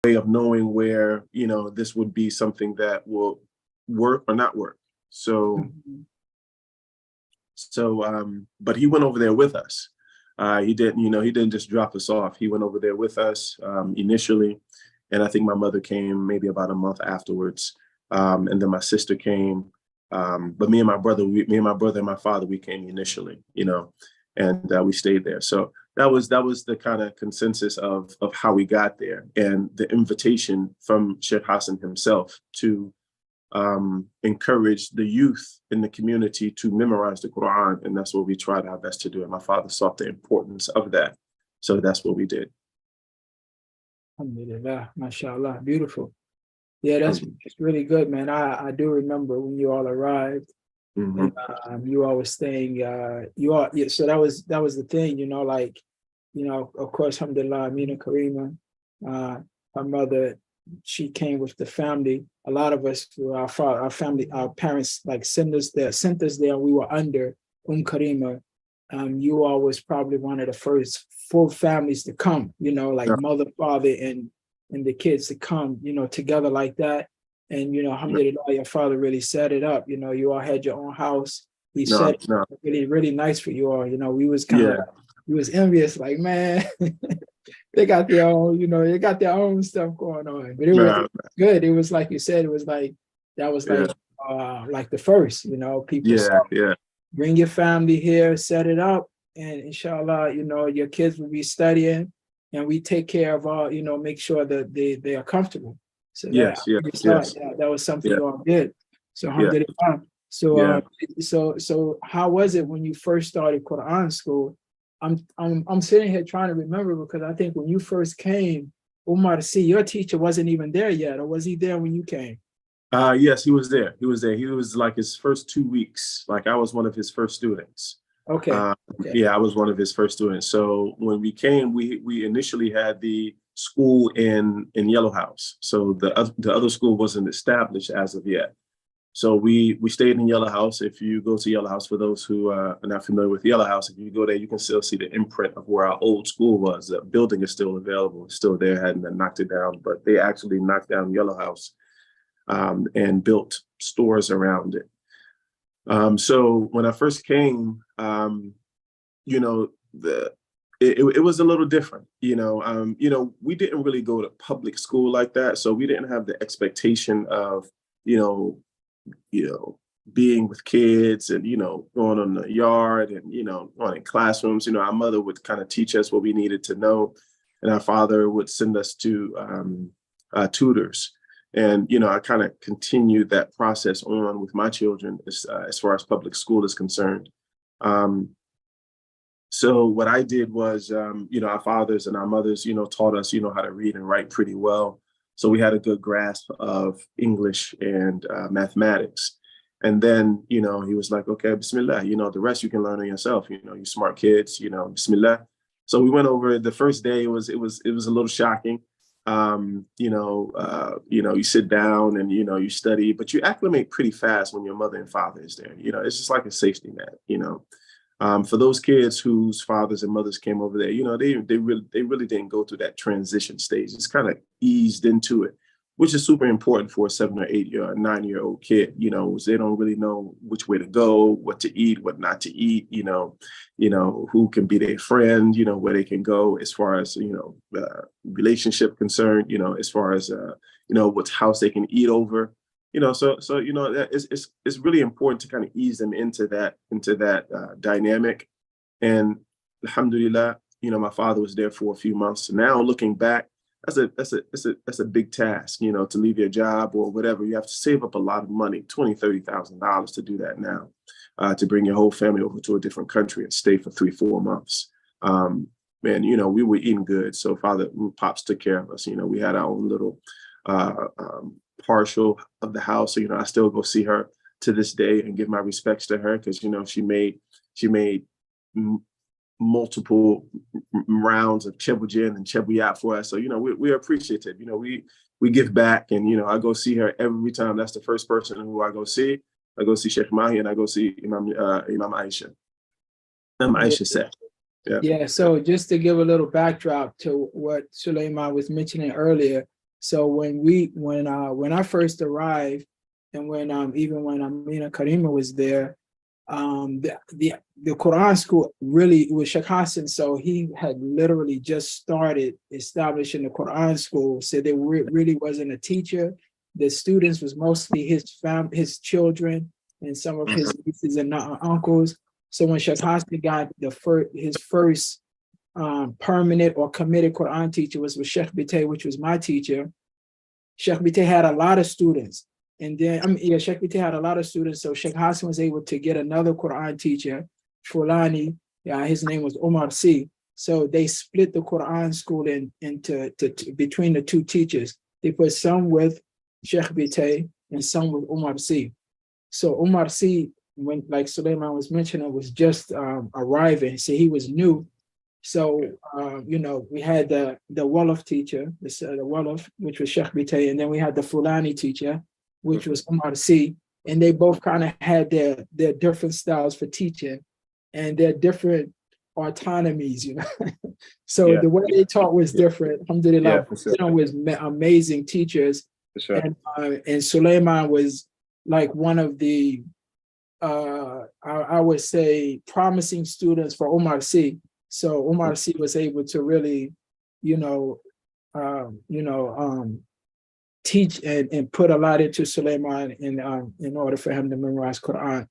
way of knowing where, this would be something that will work or not work. So, but he went over there with us. He didn't just drop us off. He went over there with us initially. And I think my mother came maybe about a month afterwards. And then my sister came. But me and my brother and my father, we came initially, and we stayed there. So that was the kind of consensus of how we got there, and the invitation from Shaykh Hassan himself to encourage the youth in the community to memorize the Quran. And that's what we tried our best to do. And my father saw the importance of that. So that's what we did. Alhamdulillah, mashallah, beautiful. Yeah, that's really good, man. I do remember when you all arrived, and you all were staying. So that was the thing, of course, alhamdulillah, Amina Karima, her mother, she came with the family. A lot of us, our family, our parents, sent us there, and we were under Karima. You all was probably one of the first full families to come, mother, father, and the kids to come, together like that. And, alhamdulillah, your father really set it up. You all had your own house. He set it really, really nice for you all. We was we was envious, like, man, they got their own, they got their own stuff going on. But it was good. It was like you said, it was like, that was like the first, people bring your family here, set it up, and inshallah, your kids will be studying, and we take care of all, make sure that they are comfortable. So that was something you all did. So alhamdulillah. So how was it when you first started Quran school? I'm sitting here trying to remember, because I think when you first came, Umar C, your teacher wasn't even there yet, or was he there when you came? Yes, he was there. He was like his first 2 weeks. Like, I was one of his first students. Okay. Yeah, I was one of his first students. So when we came, we initially had the school in Yellow House. So the other school wasn't established as of yet. So we stayed in Yellow House. If you go to Yellow House, for those who are not familiar with Yellow House, if you go there, you can still see the imprint of where our old school was. The building is still available. It's still there, hadn't been knocked it down, but they actually knocked down Yellow House and built stores around it. So when I first came, it was a little different. We didn't really go to public school like that, so we didn't have the expectation of being with kids and going on the yard and going in classrooms. Our mother would kind of teach us what we needed to know, and our father would send us to tutors. And, I kind of continued that process on with my children as far as public school is concerned. So what I did was, our fathers and our mothers, taught us, how to read and write pretty well. So we had a good grasp of English and mathematics. And then, he was like, okay, Bismillah, the rest you can learn on yourself. You smart kids, Bismillah. So we went over. The first day, it was a little shocking. You sit down and, you study, but you acclimate pretty fast when your mother and father is there. It's just like a safety net, for those kids whose fathers and mothers came over there, they really didn't go through that transition stage. It's kind of eased into it, which is super important for a 7 or 8 or 9-year-old kid. They don't really know which way to go, what to eat, what not to eat, who can be their friend, where they can go as far as, relationship concerned, as far as, what house they can eat over, so it's really important to kind of ease them into that dynamic. And alhamdulillah, my father was there for a few months. Now looking back, that's a big task, to leave your job or whatever. You have to save up a lot of money, $20,000-$30,000 to do that now, to bring your whole family over to a different country and stay for 3-4 months. Man, we were eating good. So pops took care of us. We had our own little partial of the house. So, I still go see her to this day and give my respects to her, because, she made multiple rounds of chebujin and chebuyat for us. So, we're appreciative. We give back, and, I go see her every time. That's the first person who I go see. I go see Sheikh Mahi, and I go see Imam Aisha. Aisha said. Yeah. So just to give a little backdrop to what Sulaiman was mentioning earlier, So when I first arrived, and when even when Amina Karima was there, the Quran school really was Shaykh Hassan. So he had literally just started establishing the Quran school. So there really wasn't a teacher. The students was mostly his children, and some of his nieces and uncles. So when Shaykh Hassan got his first permanent or committed Quran teacher was with Sheikh Bitay, which was my teacher. Sheikh Bitay had a lot of students. And then, Sheikh Bitay had a lot of students. So Sheikh Hassan was able to get another Quran teacher, Fulani. His name was Omar C. So they split the Quran school into between the two teachers. They put some with Sheikh Bitay and some with Omar C. So Omar C, when, like Sulaiman was mentioning, was just arriving. So he was new. So, we had the Wolof teacher, the Wolof, which was Sheikh Bitay, and then we had the Fulani teacher, which was Omar C. And they both kind of had their different styles for teaching and their different autonomies, So the way they taught was different. Alhamdulillah, was amazing teachers. And Sulaiman was like one of the, I would say, promising students for Omar C. So Omar C was able to really, teach and put a lot into Sulaiman in order for him to memorize Quran.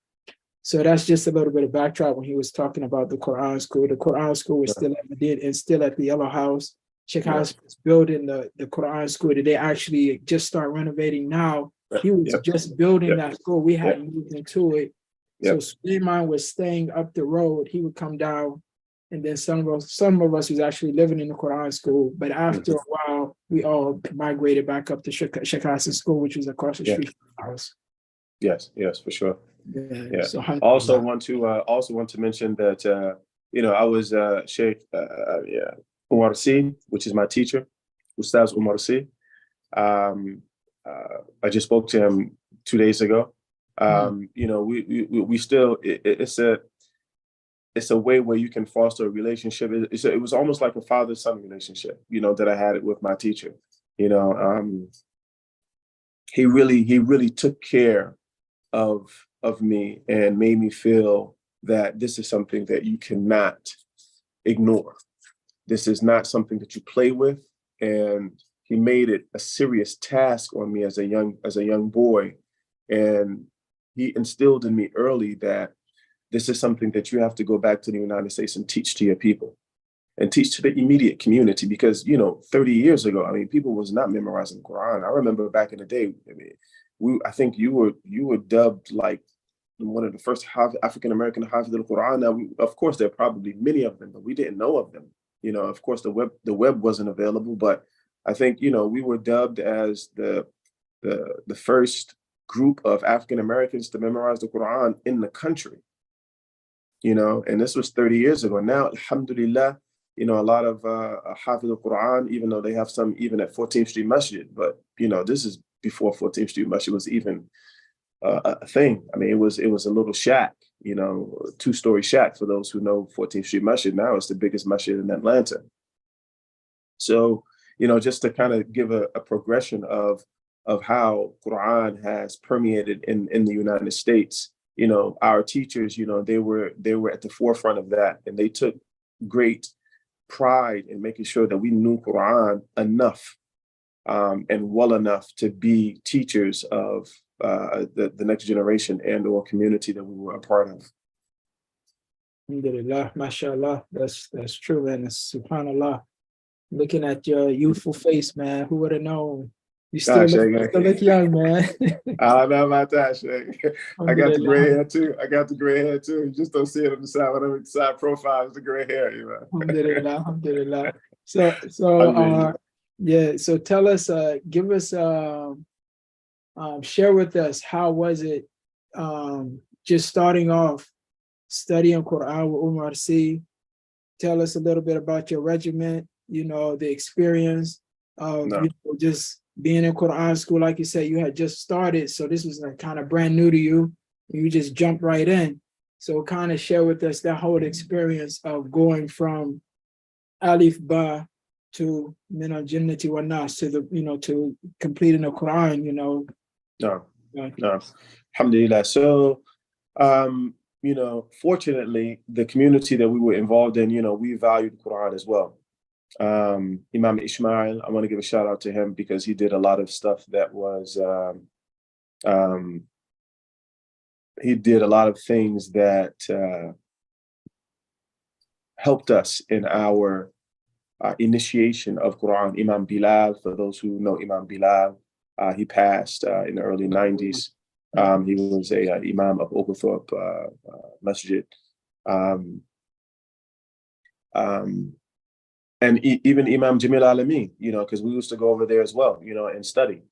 So that's just a little bit of backdrop when he was talking about the Quran school. The Quran school was still at Madinah and still at the Yellow House. Sheikh Hassan was building the Quran school that they actually just start renovating now. He was just building that school. We hadn't moved into it. So Sulaiman was staying up the road. He would come down. And then some of us was actually living in the Quran school. But after a while, we all migrated back up to Shaykh Hassan school, which was across the street from the house. Yes, for sure. Yeah. So also want to mention that I was Sheikh Umar C, which is my teacher, Ustaz Umar C. I just spoke to him 2 days ago. We still it's a way where you can foster a relationship. It was almost like a father-son relationship, that I had it with my teacher. He really took care of me and made me feel that this is something that you cannot ignore. This is not something that you play with. And he made it a serious task on me as a young boy. And he instilled in me early that this is something that you have to go back to the United States and teach to your people and teach to the immediate community. Because, 30 years ago, people was not memorizing the Quran. I remember back in the day, I think you were dubbed like one of the first African-American Hafiz al-Quran. Now, of course, there are probably many of them, but we didn't know of them. Of course, the web wasn't available, but I think, we were dubbed as the first group of African-Americans to memorize the Quran in the country. And this was 30 years ago. Now, alhamdulillah, a lot of Hafiz al-Quran, even though they have some even at 14th Street Masjid, but, this is before 14th Street Masjid was even a thing. It was a little shack, a 2-story shack for those who know 14th Street Masjid. Now it's the biggest masjid in Atlanta. So, just to kind of give a progression of how Quran has permeated in the United States. Our teachers, they were at the forefront of that, and they took great pride in making sure that we knew Quran enough and well enough to be teachers of the next generation and or community that we were a part of. Alhamdulillah, mashallah, that's true, man. Subhanallah. Looking at your youthful face, man, who would have known? You still look young, man. I don't know about that, Shaykh. I got the gray hair too. You just don't see it on the side. Whatever the side profile is the gray hair, Alhamdulillah. So tell us, give us, share with us, how was it just starting off studying Quran with Umar C? Tell us a little bit about your regiment, the experience of just being in Quran school. Like you said, you had just started, so this was like kind of brand new to you. You just jumped right in. So kind of share with us that whole experience of going from Alif Ba to min al jannati wan nas, to the, to completing the Quran, No, no. Alhamdulillah. So, fortunately, the community that we were involved in, we valued Quran as well. Imam Ismail, I want to give a shout out to him because he did a lot of stuff that was, he did a lot of things that helped us in our initiation of Quran. Imam Bilal, for those who know Imam Bilal, he passed in the early 90s. He was a Imam of Oglethorpe Masjid. And even Imam Jamil Alami, because we used to go over there as well, and study.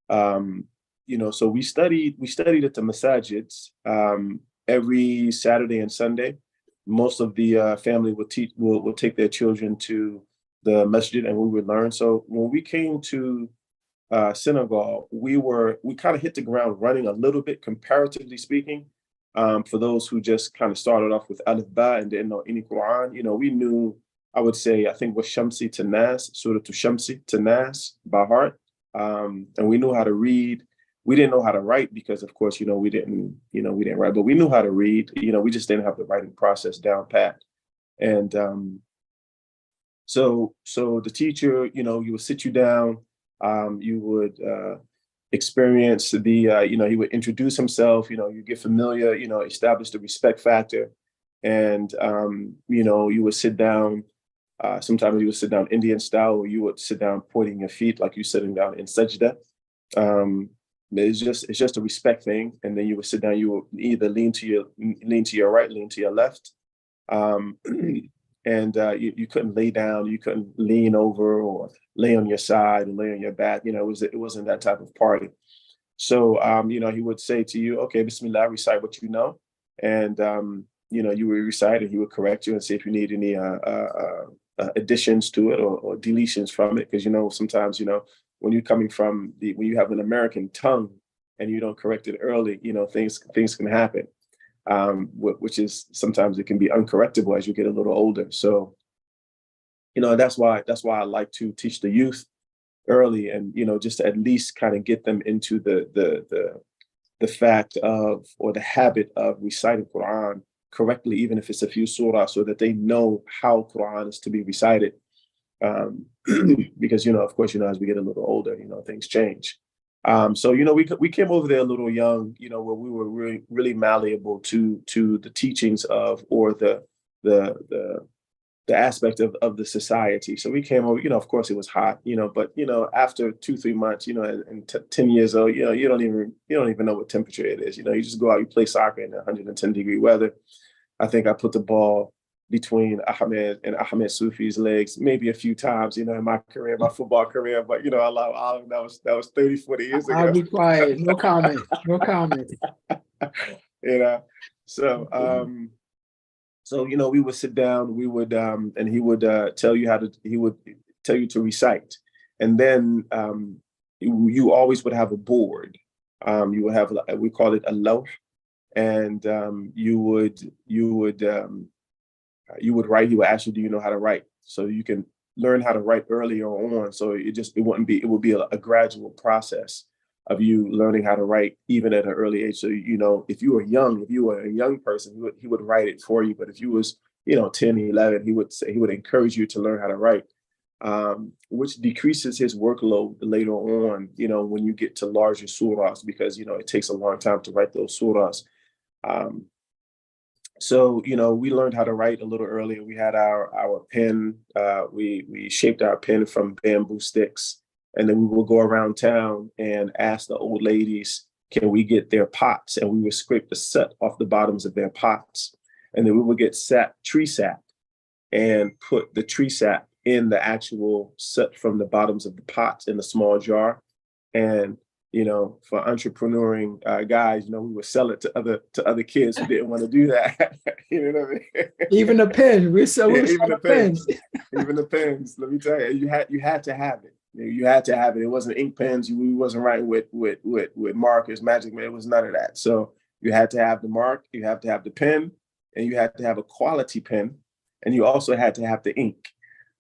So we studied at the masajids every Saturday and Sunday. Most of the family would take their children to the masjid, and we would learn. So when we came to Senegal, we kind of hit the ground running a little bit, comparatively speaking. For those who just kind of started off with Alif Ba and didn't know any Quran, we knew, I would say, I think was Shamsi to Nas, Surah to Shamsi to Nas by heart. And we knew how to read. We didn't know how to write because, of course, we didn't write, but we knew how to read. We just didn't have the writing process down pat. And so the teacher, he would sit you down. You would experience he would introduce himself. You get familiar. Establish the respect factor, and you would sit down. Sometimes you would sit down Indian style, or you would sit down pointing your feet like you're sitting down in sajda. It's just a respect thing, and then you would sit down. You would either lean to your right, lean to your left, and you couldn't lay down, you couldn't lean over or lay on your side and lay on your back. It wasn't that type of party. So he would say to you, "Okay, Bismillah, recite what you know," and you would recite, and he would correct you and say if you need any additions to it or deletions from it, because sometimes when you're coming from when you have an American tongue and you don't correct it early, things can happen, which is sometimes it can be uncorrectable as you get a little older. So that's why I like to teach the youth early, and just to at least kind of get them into the fact of, or the habit of, reciting Quran correctly, even if it's a few surahs, so that they know how Quran is to be recited. Because of course, as we get a little older, things change. So we came over there a little young, where we were really, really malleable to the teachings of, or the aspect of the society. So we came over, of course it was hot, but after 2-3 months, and 10 years old, you don't even know what temperature it is. You just go out, you play soccer in 110-degree weather. I think I put the ball between Ahmed and Ahmed Sufi's legs maybe a few times, in my career, my football career. But that was 30, 40 years ago. I'll be quiet. No comment. No comment. So we would sit down, we would and he would tell you to recite. And then you always would have a board. You would have, we call it a lawh, and you would write. He would ask you, do you know how to write? So you can learn how to write earlier on. So it would be a gradual process of you learning how to write even at an early age. So, if you were a young person, he would write it for you. But if you was, 10, 11, he would encourage you to learn how to write, which decreases his workload later on, when you get to larger surahs, because, it takes a long time to write those surahs. So, we learned how to write a little earlier. We had our pen. We shaped our pen from bamboo sticks. And then we would go around town and ask the old ladies, can we get their pots? And we would scrape the soot off the bottoms of their pots. And then we would get tree sap and put the tree sap in the actual soot from the bottoms of the pots in a small jar. And for entrepreneuring guys, we would sell it to other kids who didn't want to do that. You know what I mean? Even the pen, we sell even the pens. Even the pens. Let me tell you, you had to have it. You had to have it. It wasn't ink pens. We wasn't writing with markers, magic man. It was none of that. So you had to have the mark. You have to have the pen, and you had to have a quality pen, and you also had to have the ink.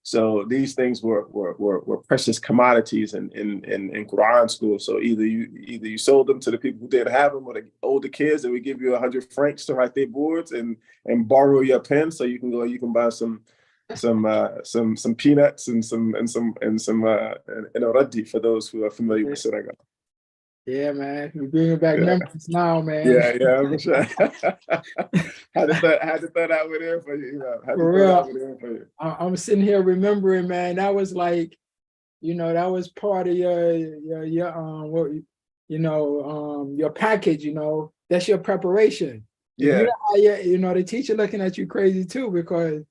So these things were precious commodities in Quran school. So either you sold them to the people who didn't have them, or the older kids that would give you 100 francs to write their boards and borrow your pen, so you can buy some peanuts and some a raddi for those who are familiar with Senegal. Yeah, man, you're bringing back memories now, man. Yeah, for sure. had to throw that one in for you. For real. I'm sitting here remembering, man. That was like, that was part of your your package. That's your preparation. Yeah. The teacher looking at you crazy too, because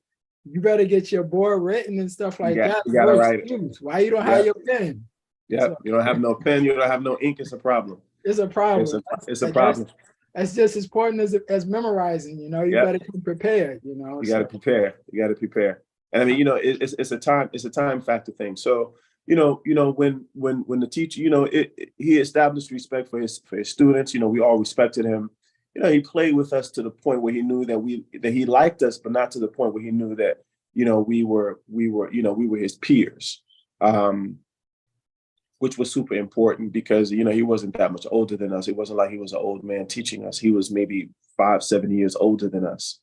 you better get your board written and stuff like that. You gotta write it. Why you don't have your pen? Yeah, so, you don't have no pen, you don't have no ink, it's a problem. It's a problem. It's a problem. That's just as important as memorizing, you better be prepared, You gotta prepare. You gotta prepare. And I mean, it's a time factor thing. So, when the teacher, he established respect for his students, we all respected him. He played with us to the point where he knew that he liked us, but not to the point where he knew that, we were his peers. Which was super important because, he wasn't that much older than us. It wasn't like he was an old man teaching us. He was maybe 5-7 years older than us,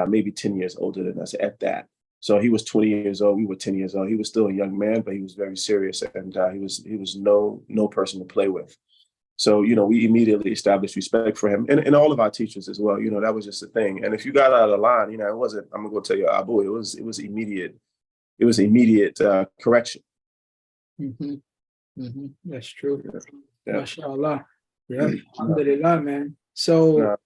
maybe 10 years older than us at that. So he was 20 years old. We were 10 years old. He was still a young man, but he was very serious, and he was no person to play with. So, we immediately established respect for him and all of our teachers as well. That was just a thing. And if you got out of line, it wasn't, I'm going to go tell you, Abu, it was immediate. It was immediate correction. Mm-hmm. Mm-hmm. That's true. Yeah. MashaAllah. Yeah. Alhamdulillah, man. So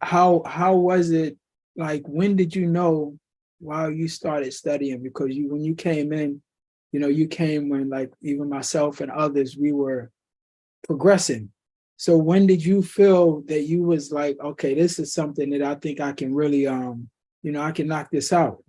how was it, like, when did you know while you started studying? Because when you came in, you came when, like, even myself and others, we were progressing. So when did you feel that you was like, okay, this is something that I think I can really I can knock this out,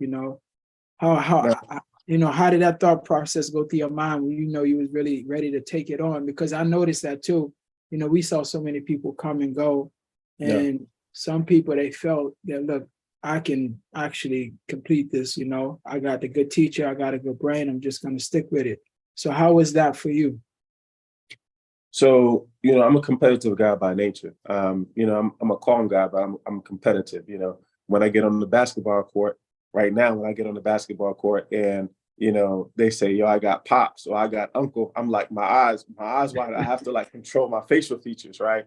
how did that thought process go through your mind when you was really ready to take it on? Because I noticed that too. We saw so many people come and go, and some people, they felt that, look, I can actually complete this. I got the good teacher, I got a good brain, I'm just going to stick with it. So how was that for you? So, I'm a competitive guy by nature. I'm a calm guy, but I'm competitive. When I get on the basketball court, right now, when I get on the basketball court and, they say, yo, I got pops or I got uncle, I'm like, my eyes wide. I have to, like, control my facial features, right?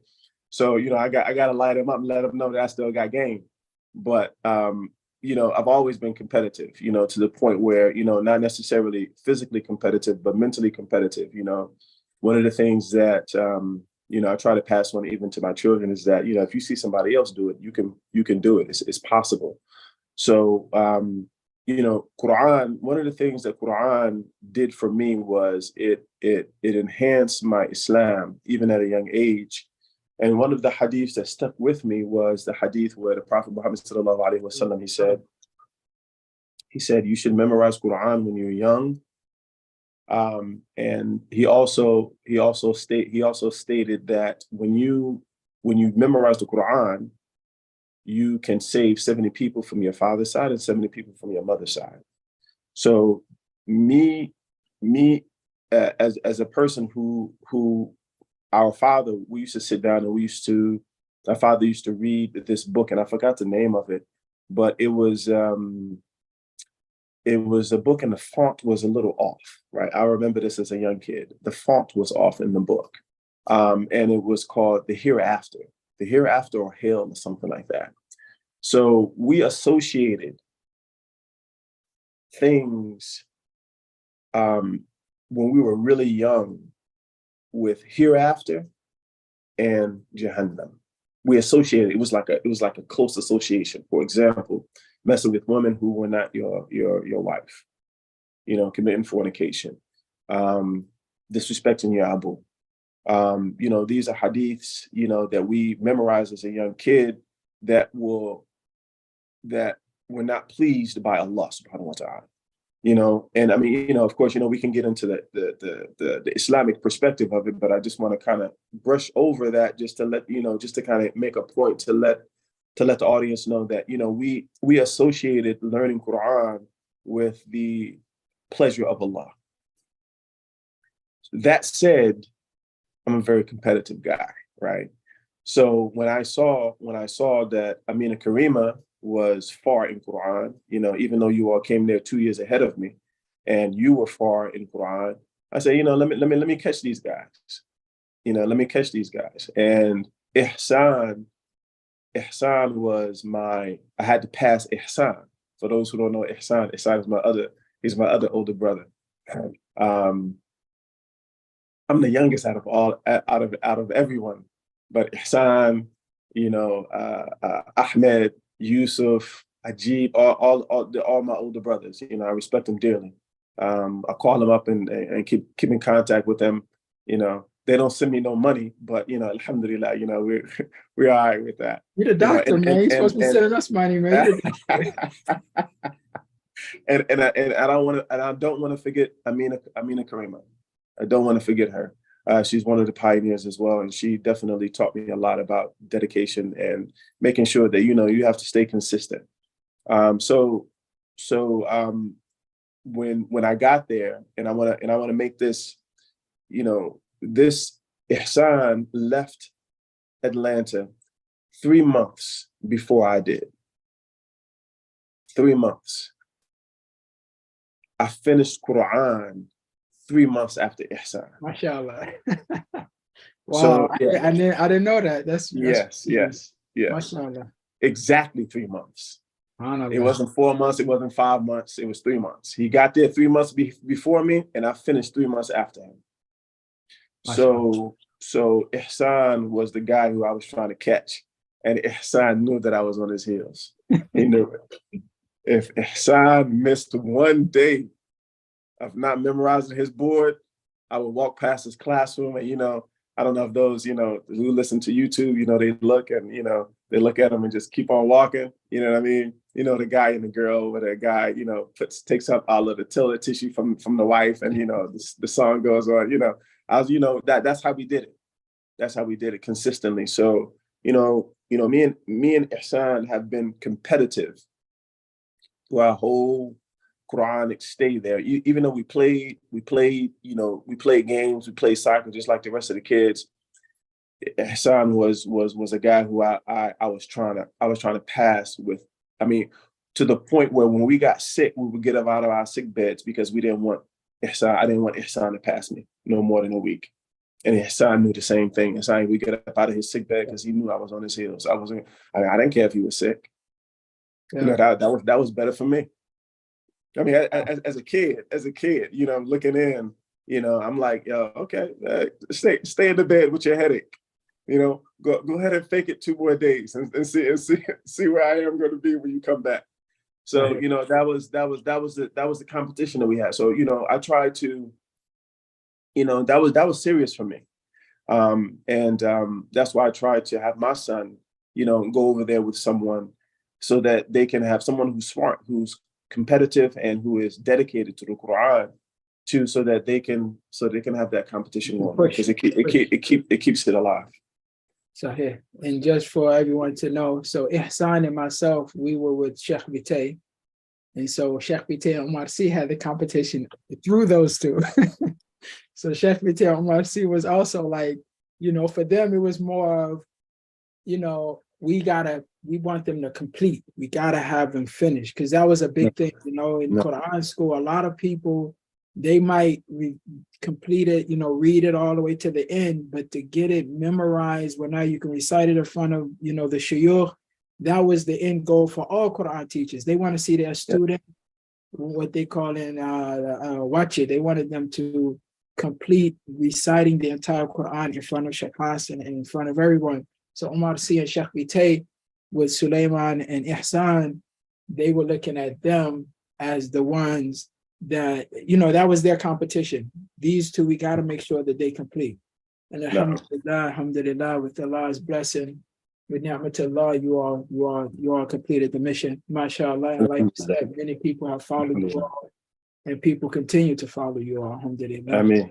So, I got to light them up and let them know that I still got game. But, I've always been competitive, to the point where, not necessarily physically competitive, but mentally competitive. One of the things that, I try to pass on even to my children is that, if you see somebody else do it, you can do it. It's possible. So, Quran, one of the things that Quran did for me was it enhanced my Islam, even at a young age. And one of the hadiths that stuck with me was the hadith where the Prophet Muhammad sallallahu alaihi wasallam, he said, you should memorize Quran when you're young. And he also stated that when you memorize the Quran, you can save 70 people from your father's side and 70 people from your mother's side. So me as a person who our father, we used to sit down and our father used to read this book, and I forgot the name of it, but it was a book and the font was a little off, right? I remember this as a young kid. The font was off in the book. And it was called The Hereafter or Hell or something like that. So we associated things when we were really young with hereafter and Jahannam. We associated, it was like a close association. For example, messing with women who were not your wife, committing fornication, disrespecting your abu. These are hadiths, that we memorized as a young kid that were not pleased by Allah subhanahu wa ta'ala. And I mean, of course, we can get into the Islamic perspective of it, but I just want to kind of brush over that just to let, just to kind of make a point to let the audience know that, we associated learning Quran with the pleasure of Allah. That said, I'm a very competitive guy, right? So when I saw that Amina Karima was far in Quran, even though you all came there 2 years ahead of me, and you were far in Quran, I said, let me catch these guys. Let me catch these guys. And Ihsan was I had to pass Ihsan. For those who don't know Ihsan is he's my other older brother. I'm the youngest out of everyone, but Ihsan, Ahmed, Yusuf, Ajib, all my older brothers. I respect them dearly. I call them up and keep in contact with them. They don't send me no money, but alhamdulillah, we're all right with that. You're the doctor, man. You're supposed to be sending us money, man. and I don't want to forget Amina Karima. I don't want to forget her. She's one of the pioneers as well, and she definitely taught me a lot about dedication and making sure that you have to stay consistent. When I got there, and I want to make this, this Ihsan left Atlanta 3 months before I did. 3 months. I finished Quran 3 months after Ihsan. MashaAllah. Wow. So, yeah. I didn't know that. That's yes. MashaAllah. Exactly 3 months. It wasn't 4 months. It wasn't 5 months. It was 3 months. He got there 3 months before me, and I finished 3 months after him. So Ihsan was the guy who I was trying to catch, and Ihsan knew that I was on his heels. He knew it. If Ihsan missed 1 day of not memorizing his board, I would walk past his classroom, and I don't know if those who listen to YouTube, they look and they look at him and just keep on walking. You know what I mean? The guy and the girl, where the guy takes out all of the toilet tissue from the wife, and the song goes on. That's how we did it. That's how we did it consistently. So me and Ihsan have been competitive through our whole Quranic stay there. Even though we played games, we played soccer just like the rest of the kids. Hassan was a guy who I was trying to pass with. I mean, to the point where when we got sick, we would get up out of our sick beds because we didn't want Ihsan. I didn't want Ihsan to pass me no more than a week. And Ihsan knew the same thing. Ihsan would get up out of his sick bed because he knew I was on his heels. I didn't care if he was sick. Yeah. That was better for me. I mean, as a kid, looking in, I'm like, yo, okay, stay in the bed with your headache. Go ahead and fake it 2 more days and see where I am going to be when you come back. So that was the competition that we had. So I tried to, that was serious for me, and that's why I tried to have my son, go over there with someone so that they can have someone who's smart, who's competitive, and who is dedicated to the Quran, so that they can have that competition going, because it keeps it alive. So here, and just for everyone to know, so Ihsan and myself, we were with Sheikh Bitay, and so Sheikh Bitay and Omar C had the competition through those two. So Sheikh Bitay and Omar C was also like, for them it was more of, we want them to complete. We gotta have them finish, because that was a big thing. In Quran school, a lot of people, they might complete it, read it all the way to the end, but to get it memorized, where now you can recite it in front of, the shuyukh, that was the end goal for all Quran teachers. They want to see their student, what they call watch it. They wanted them to complete reciting the entire Quran in front of Shaykh Hassan and in front of everyone. So Omar C and Sheikh Bitay with Sulaiman and Ihsan, they were looking at them as the ones that, that was their competition. These two, we got to make sure that they complete. And alhamdulillah, with Allah's blessing, with ni'matullah, you all completed the mission. MashaAllah. And like you said, many people have followed you all, and people continue to follow you all. Alhamdulillah. Ameen.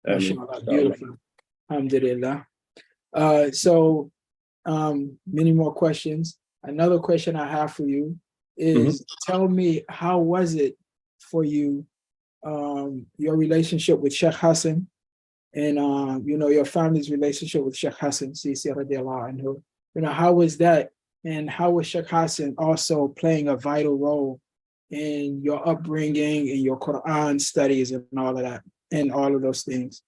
MashaAllah, beautiful. Alhamdulillah. So many more questions. Another question I have for you is, tell me, how was it for you, your relationship with Shaykh Hassan, and your family's relationship with Shaykh Hassan Cisse radiallahu anhu. How was that, and how was Shaykh Hassan also playing a vital role in your upbringing, in your Quran studies, and all of that, and all of those things?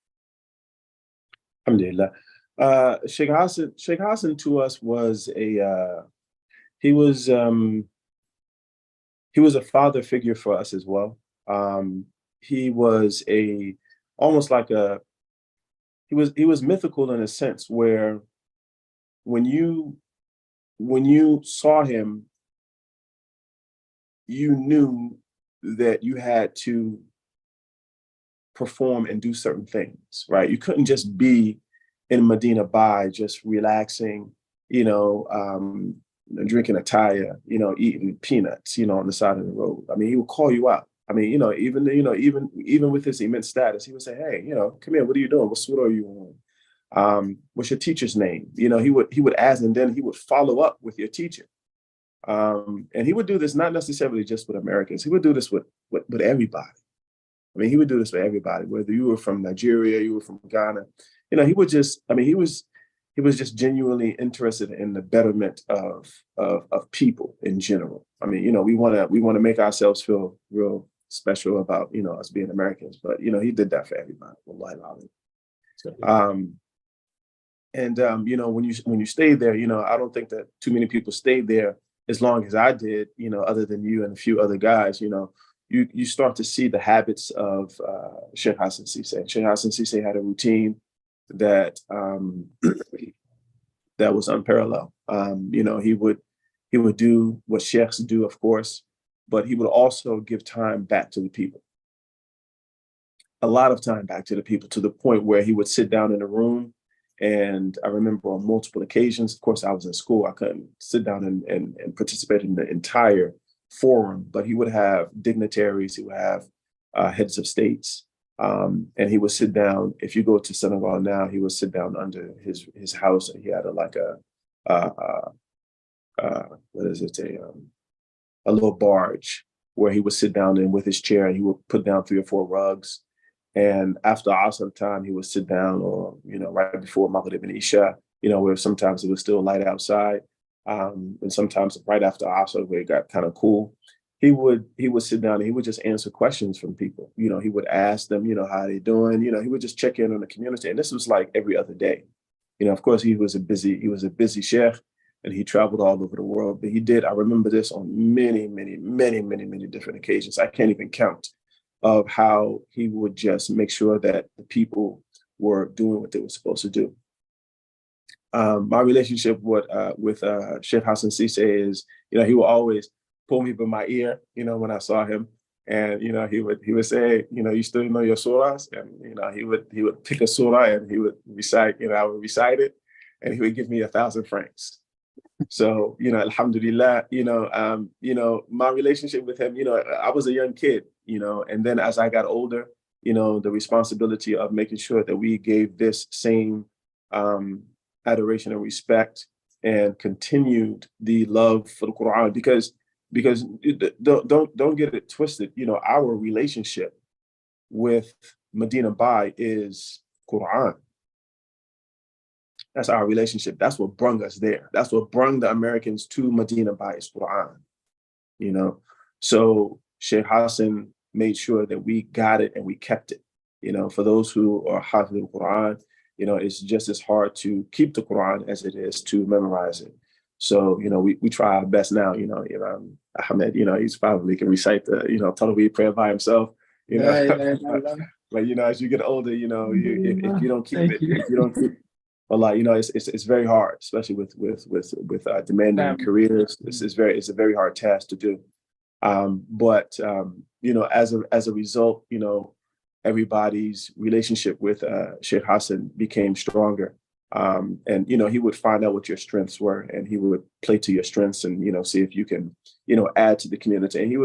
Alhamdulillah. Shaykh Hassan to us was he was a father figure for us as well. He was almost like he was mythical in a sense where when you saw him, you knew that you had to perform and do certain things, right? You couldn't just be in Medina by just relaxing, drinking a taya, eating peanuts, on the side of the road. I mean, he would call you out. I mean, even with his immense status, he would say, "Hey, come here. What are you doing? What surah are you on? What's your teacher's name?" He would ask, and then he would follow up with your teacher. And he would do this not necessarily just with Americans. He would do this with everybody. I mean, he would do this for everybody, whether you were from Nigeria, you were from Ghana. He would just, he was just genuinely interested in the betterment of people in general. I mean, we want to make ourselves feel real special about, us being Americans, but, he did that for everybody. Wallahi. When you stay there, I don't think that too many people stayed there as long as I did, other than you and a few other guys. You start to see the habits of Shaykh Hassan Cisse. Shaykh Hassan Cisse had a routine that that was unparalleled. He would do what sheikhs do, of course, but he would also give time back to the people. A lot of time back to the people, to the point where he would sit down in a room. And I remember on multiple occasions, of course, I was in school, I couldn't sit down and participate in the entire forum, but he would have dignitaries, he would have heads of states, and he would sit down. If you go to Senegal now, he would sit down under his house, and he had a little barge where he would sit down in with his chair, and he would put down 3 or 4 rugs. And after Asr time, he would sit down, or right before Maghrib and Isha, where sometimes it was still light outside. And sometimes right after Asr, where it got kind of cool, he would sit down and he would just answer questions from people. He would ask them, how they doing? He would just check in on the community. And this was like every other day. Of course, he was a busy sheikh, and he traveled all over the world. But he did, I remember this on many, many, many, many, many different occasions. I can't even count, of how he would just make sure that the people were doing what they were supposed to do. My relationship with Shaykh Hassan Cisse is, he would always pull me by my ear, when I saw him, and he would say, you still know your surahs, and he would pick a surah and he would recite, I would recite it, and he would give me 1,000 francs. So, alhamdulillah, my relationship with him, I was a young kid, and then as I got older, the responsibility of making sure that we gave this same adoration and respect and continued the love for the Quran, because don't get it twisted. Our relationship with Medina Bay is Quran. That's our relationship. That's what brung us there. That's what brung the Americans to Medina Bay, is Quran. So Shaykh Hassan made sure that we got it and we kept it. For those who are Hafiz al-Quran, it's just as hard to keep the Quran as it is to memorize it. So, we try our best now. Ahmed, he's probably can recite the, Taraweeh prayer by himself. But as you get older, if you don't keep it, if you don't keep, it's very hard, especially with demanding careers. It's a very hard task to do. But as a result, everybody's relationship with Shaykh Hassan became stronger. And he would find out what your strengths were, and he would play to your strengths, and see if you can add to the community. And he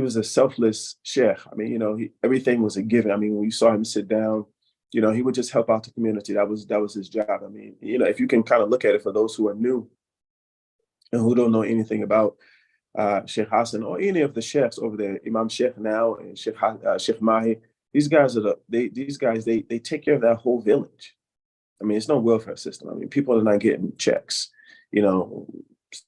was a selfless sheikh. I mean, everything was a given. I mean, when you saw him sit down, he would just help out the community. That was his job. I mean, if you can kind of look at it, for those who are new and who don't know anything about Shaykh Hassan, or any of the sheikhs over there, Imam Sheikh now and Sheikh Mahi, these guys they take care of that whole village. I mean, it's no welfare system. I mean, people are not getting checks, you know,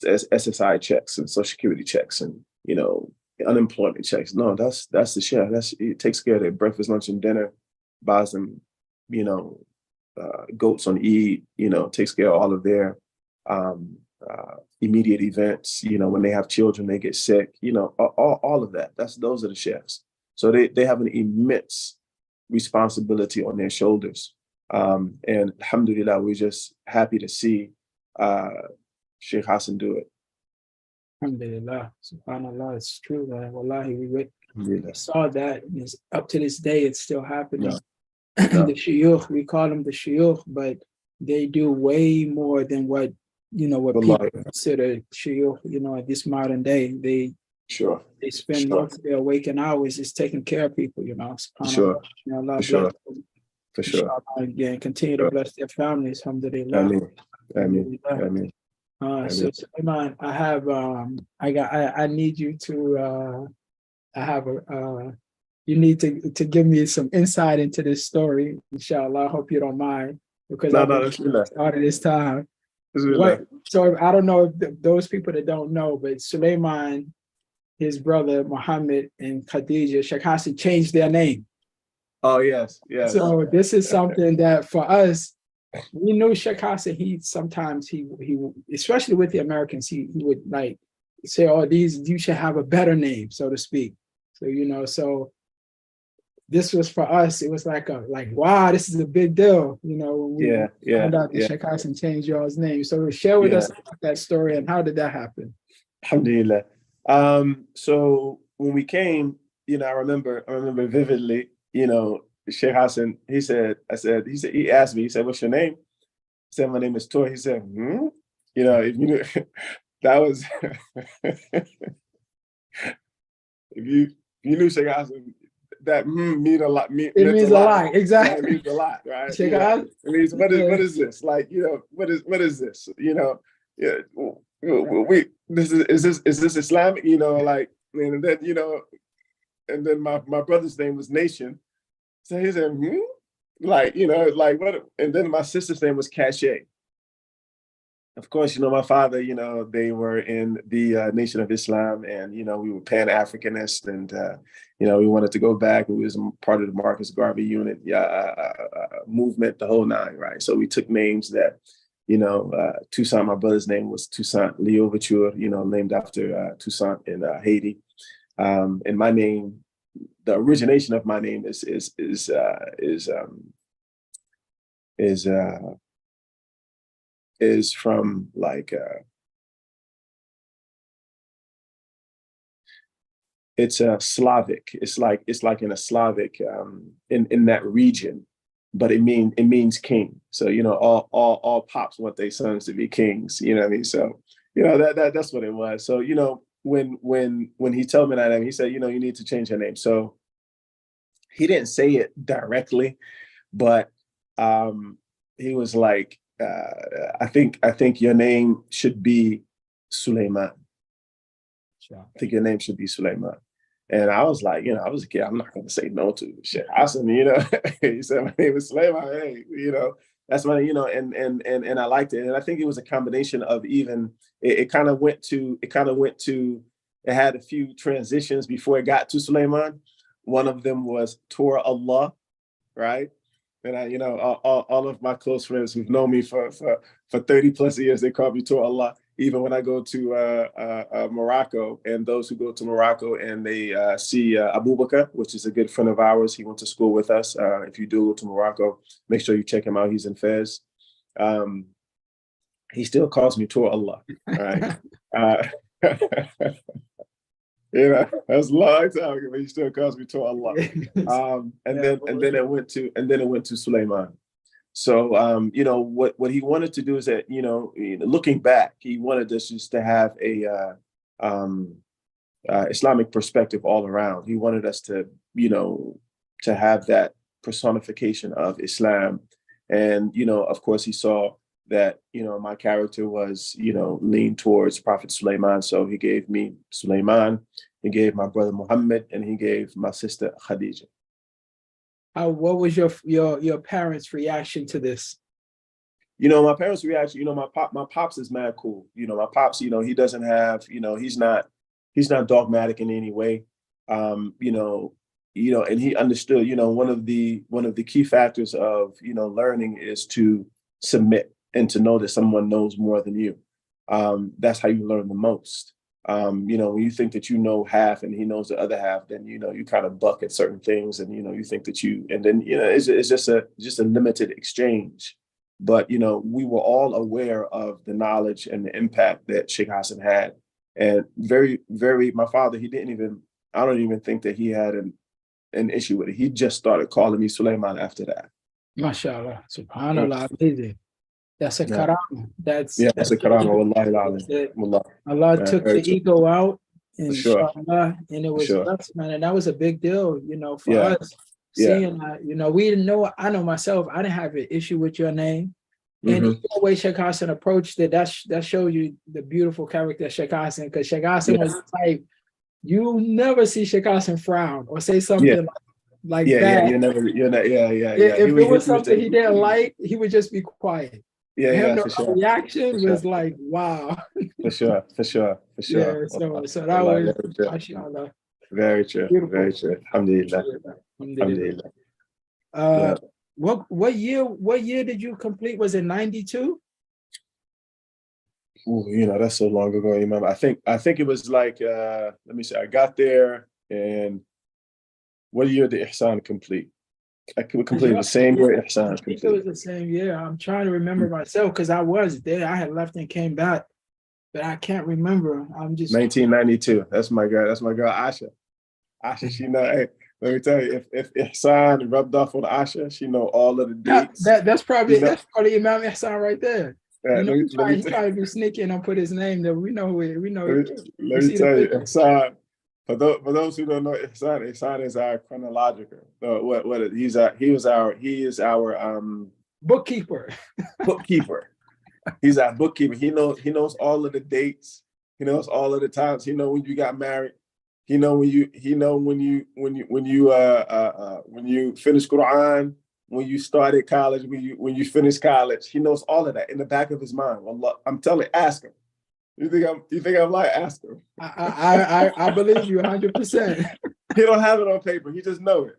SSI checks and Social Security checks and, you know, unemployment checks. No, that's the chef. It takes care of their breakfast, lunch, and dinner, buys them, you know, goats on Eid, you know, takes care of all of their immediate events. You know, when they have children, they get sick, you know, all of that. Those are the chefs. So they have an immense responsibility on their shoulders. And alhamdulillah, we're just happy to see Shaykh Hassan do it. Alhamdulillah, subhanallah, it's true, man. Wallahi, we saw that, and it's, up to this day, it's still happening. No. The shuyukh, we call them the shuyukh, but they do way more than what, you know, what people consider shuyukh, you know, at this modern day. They spend most of their waking hours just taking care of people, you know. Sure. Allah For sure. Again, continue to bless their families, alhamdulillah. Ameen. So Sulaiman, I have I need you to you need to give me some insight into this story, inshallah. I hope you don't mind, because I've started this time. So I don't know if those people that don't know, but Sulaiman, his brother Muhammad, and Khadija, Shaykh Hassan changed their name. Oh yes. So this is something that for us, we knew Shaykh Hassan. He sometimes he especially with the Americans, he would like say, "Oh, you should have a better name," so to speak. So you know, so this was for us. It was like wow, this is a big deal. You know, when we found out that Shaykh Hassan changed y'all's name. So share with us about that story and how did that happen? Alhamdulillah. So when we came, you know, I remember vividly, you know, Shaykh Hassan, he asked me, he said, "What's your name?" I said, "My name is Tor." He said, "Hmm?" You know, if you knew, that was, if you knew Shaykh Hassan, that mean a lot. It means a lot. Exactly. It means a lot, right? Shaykh Hassan. It means, what is this? Like, you know, what is this? You know, is this Islamic? You know, like, and then, you know, and then my brother's name was Nation. So he said, like, you know, like what? And then my sister's name was Cachet. Of course, you know, my father, you know, they were in the Nation of Islam, and, you know, we were Pan-Africanist, and, you know, we wanted to go back. We was part of the Marcus Garvey unit movement, the whole nine, right? So we took names that, you know, Toussaint, my brother's name was Toussaint Louverture, you know, named after Toussaint in Haiti. And my name, the origination of my name is from like it's a Slavic. It's like in a Slavic in that region, but it means king. So, you know, all pops want their sons to be kings. You know what I mean? So, you know, that's what it was. So, you know, when he told me that, he said, you know, you need to change your name. So he didn't say it directly, but he was like, I think your name should be Sulaiman. Sure. I think your name should be Sulaiman. And I was like, you know, I was a kid. I'm not going to say no to Shaykh Hassan, you know. He said my name is Sulaiman. Hey, you know, that's my, you know, and I liked it. And I think it was a combination of even it kind of went to it had a few transitions before it got to Sulaiman. One of them was Torah Allah, right? And I, you know, all of my close friends who've known me for 30 plus years, they call me Torah Allah. Even when I go to Morocco, and those who go to Morocco and they see Abu Bakr, which is a good friend of ours, he went to school with us. If you do go to Morocco, make sure you check him out. He's in Fez. He still calls me Torah Allah, right? You know, that's a long time ago, but he still calls me Torah Allah. And then it went to Sulaiman. So, you know, what he wanted to do is that, you know, looking back, he wanted us just to have a Islamic perspective all around. He wanted us to, you know, to have that personification of Islam. And, you know, of course, he saw that, you know, my character was, you know, leaned towards Prophet Sulaiman. So he gave me Sulaiman, he gave my brother Muhammad, and he gave my sister Khadija. What was your parents' reaction to this? You know, my parents' reaction, you know, my pops is mad cool. You know, my pops, you know, he doesn't have, you know, he's not dogmatic in any way. And he understood, you know, one of the key factors of, you know, learning is to submit and to know that someone knows more than you. That's how you learn the most. You know, when you think that you know half and he knows the other half, then, you know, you kind of buck at certain things, and, you know, you think that and then, you know, it's just a limited exchange. But, you know, we were all aware of the knowledge and the impact that Shaykh Hassan had. And my father, I don't even think that he had an issue with it. He just started calling me Sulaiman after that. MashaAllah, subhanallah, amazing. That's a karama. That's a karama. Wallahi. Allah took the ego out, inshallah, and it was blessed, man. And that was a big deal, you know, for us. Seeing that, you know, we didn't know. I know myself, I didn't have an issue with your name. And the way Shaykh Hassan approached it, that shows you the beautiful character of Shaykh Hassan, because Shaykh Hassan was the type, you never see Shaykh Hassan frown or say something like that. If it was something he didn't like, he would just be quiet. The reaction was like, wow. For sure. Yeah, so that was, mashallah. Very true. Beautiful. Very true. Alhamdulillah. What year did you complete? Was it 92? You know, that's so long ago. Remember, I think it was like let me see. I got there, and what year did Ihsan complete? I completed the same year Ihsan completed. It was the same year. I'm trying to remember myself, because I was there. I had left and came back, but I can't remember. I'm just 1992. That's my girl. That's my girl Asha. Asha, she know. Hey, let me tell you, if Ihsan rubbed off on Asha, she know all of the dates. That's probably Imam Ihsan right there. You know, he tried to be sneaky and don't put his name there. We know it. We know. Let me tell you, Ihsan. For those who don't know, Ihsan is our chronological. He is our bookkeeper. He's our bookkeeper. He knows all of the dates. He knows all of the times. He know when you got married. He know when you finished Quran, when you started college, when you finished college. He knows all of that in the back of his mind. Wallah, I'm telling you, ask him. You think I'm lying? Ask him. I believe you 100%. He don't have it on paper. He just know it.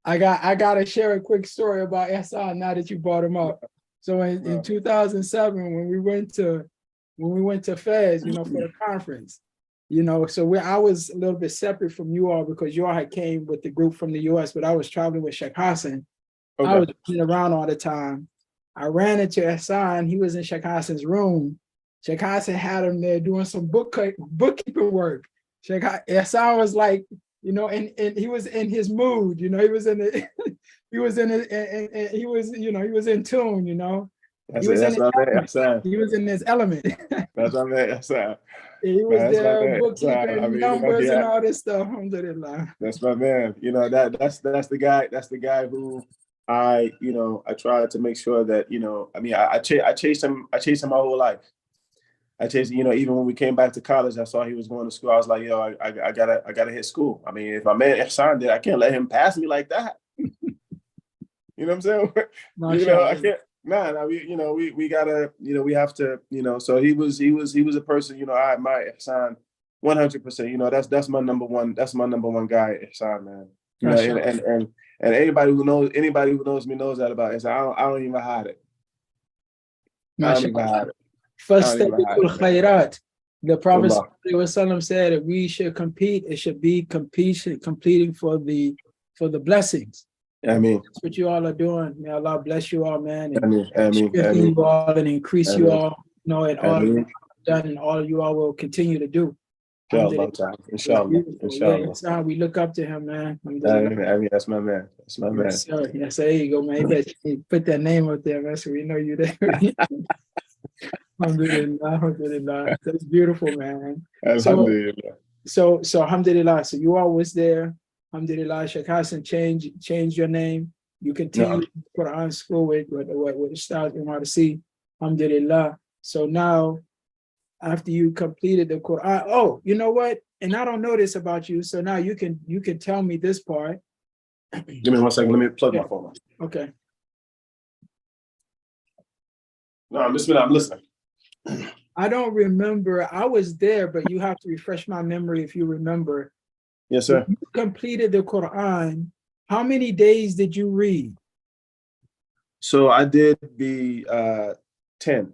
I got to share a quick story about Ihsan now that you brought him up. So in 2007, when we went to Fez, you know, for the conference, you know, so I was a little bit separate from you all, because you all had came with the group from the US, but I was traveling with Shaykh Hassan. Okay. I was around all the time. I ran into Ihsan. He was in Shaykh Hassan's room. Shaykh Hassan had him there doing some bookkeeping work. Ihsan was like, you know, and he was in his mood, you know, he was in tune, you know. He was in his element. That's my man, Ihsan. He was there bookkeeping numbers and all this stuff. Alhamdulillah. That's my man. You know, that's the guy. That's the guy who I tried to make sure that, you know, I mean, I chased him my whole life. I chased, you know, even when we came back to college, I saw he was going to school. I was like, yo, I gotta hit school. I mean, if my man Ihsan did, I can't let him pass me like that. You know what I'm saying? You know, I can't. We gotta, you know, we have to, you know. So he was a person, you know, I admire Ihsan 100%. You know, that's my number one. That's my number one guy, Ihsan, man. You know, and anybody who knows me knows that about Ihsan. I don't even hide it. I don't even hide it. The Prophet ﷺ said that we should compete. It should be competing for the blessings. I mean, that's what you all are doing. May Allah bless you all, man. And strengthen you all and increase you all, you know, and all you've done and all you all will continue to do. Inshallah. Yeah, we look up to him, man. I mean, that's my man. That's my man. Yes, sir. Yes, there you go, man. You put that name up there, man, so we know you there. Alhamdulillah. That's beautiful, man. Alhamdulillah. So alhamdulillah. So you all was there. Alhamdulillah. Shaykh Hassan changed your name. You continue Quran school with Ustad Umar C. Alhamdulillah. So now, after you completed the Quran, oh, you know what? And I don't know this about you, so now you can tell me this part. Give me 1 second. Let me plug my phone. Okay. No, I'm listening. I don't remember. I was there, but you have to refresh my memory if you remember. Yes, sir. When you completed the Quran, how many days did you read? So I did the 10.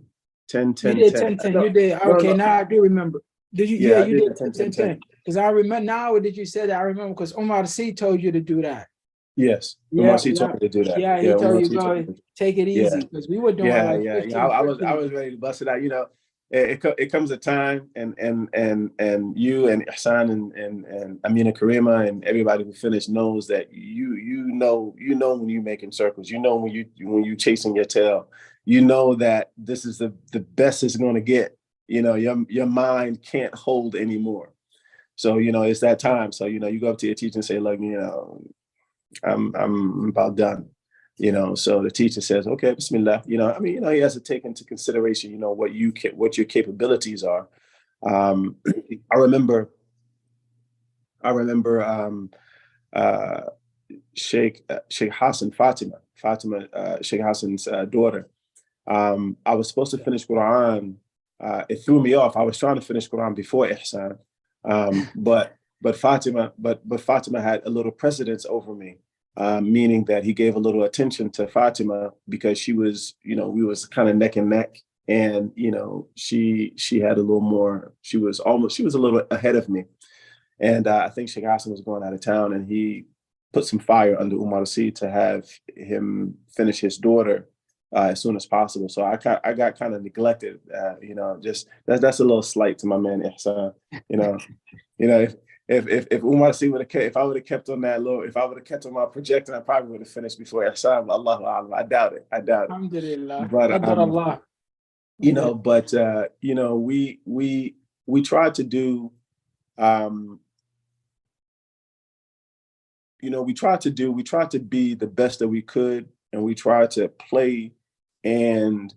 You did 10, 10. You did. Okay, No. now I do remember. Did you? Yeah, You I did the 10, 10. Because I remember now that you said that, I remember because Omar C told you to do that. Yes. Yeah, He told me to do that. yeah, he told Umar you C told go me to. take it easy because we were doing like 15, I was ready to bust it out. You know, it comes a time, and you and Hassan and Amina Karima and everybody who finished knows that you know when you're making circles. You know when you chasing your tail. You know that this is the best it's going to get. You know, your mind can't hold anymore. So you know it's that time. So you know you go up to your teacher and say, look, you know, I'm about done. You know, so the teacher says, okay, Bismillah. You know, I mean, you know, he has to take into consideration, you know, what your capabilities are. I remember uh, Shaykh Hassan Fatima, Shaykh Hassan's daughter. I was supposed to finish Quran. It threw me off. I was trying to finish Quran before Ihsan, but Fatima had a little precedence over me, meaning that he gave a little attention to Fatima because she was, you know, we was kind of neck and neck, and you know, she had a little more. She was a little ahead of me, and I think Sheikh Hassan was going out of town, and he put some fire under Umar C to have him finish his daughter as soon as possible. So I got kind of neglected. You know, just that's a little slight to my man Ihsan. You know, if Umar C would have kept, if I would have kept on that little, if I would have kept on my projector, I probably would have finished before Ihsan. Allahu Alam. I doubt it. Alhamdulillah. But Allah. you know, but you know, we tried to do. You know, we tried to be the best that we could, and we tried to play and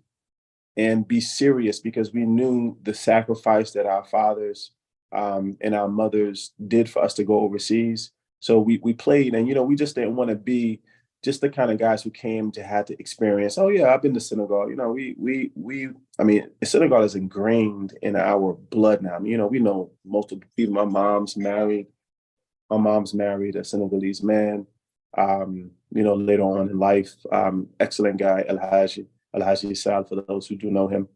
be serious because we knew the sacrifice that our fathers and our mothers did for us to go overseas. So we played, and you know, we just didn't want to be just the kind of guys who came to have to experience. Oh yeah, I've been to Senegal. You know, we. I mean, Senegal is ingrained in our blood now. I mean, you know, we know multiple people. My mom's married a Senegalese man. You know, later on in life, excellent guy, Alhaji Sal, for those who do know him.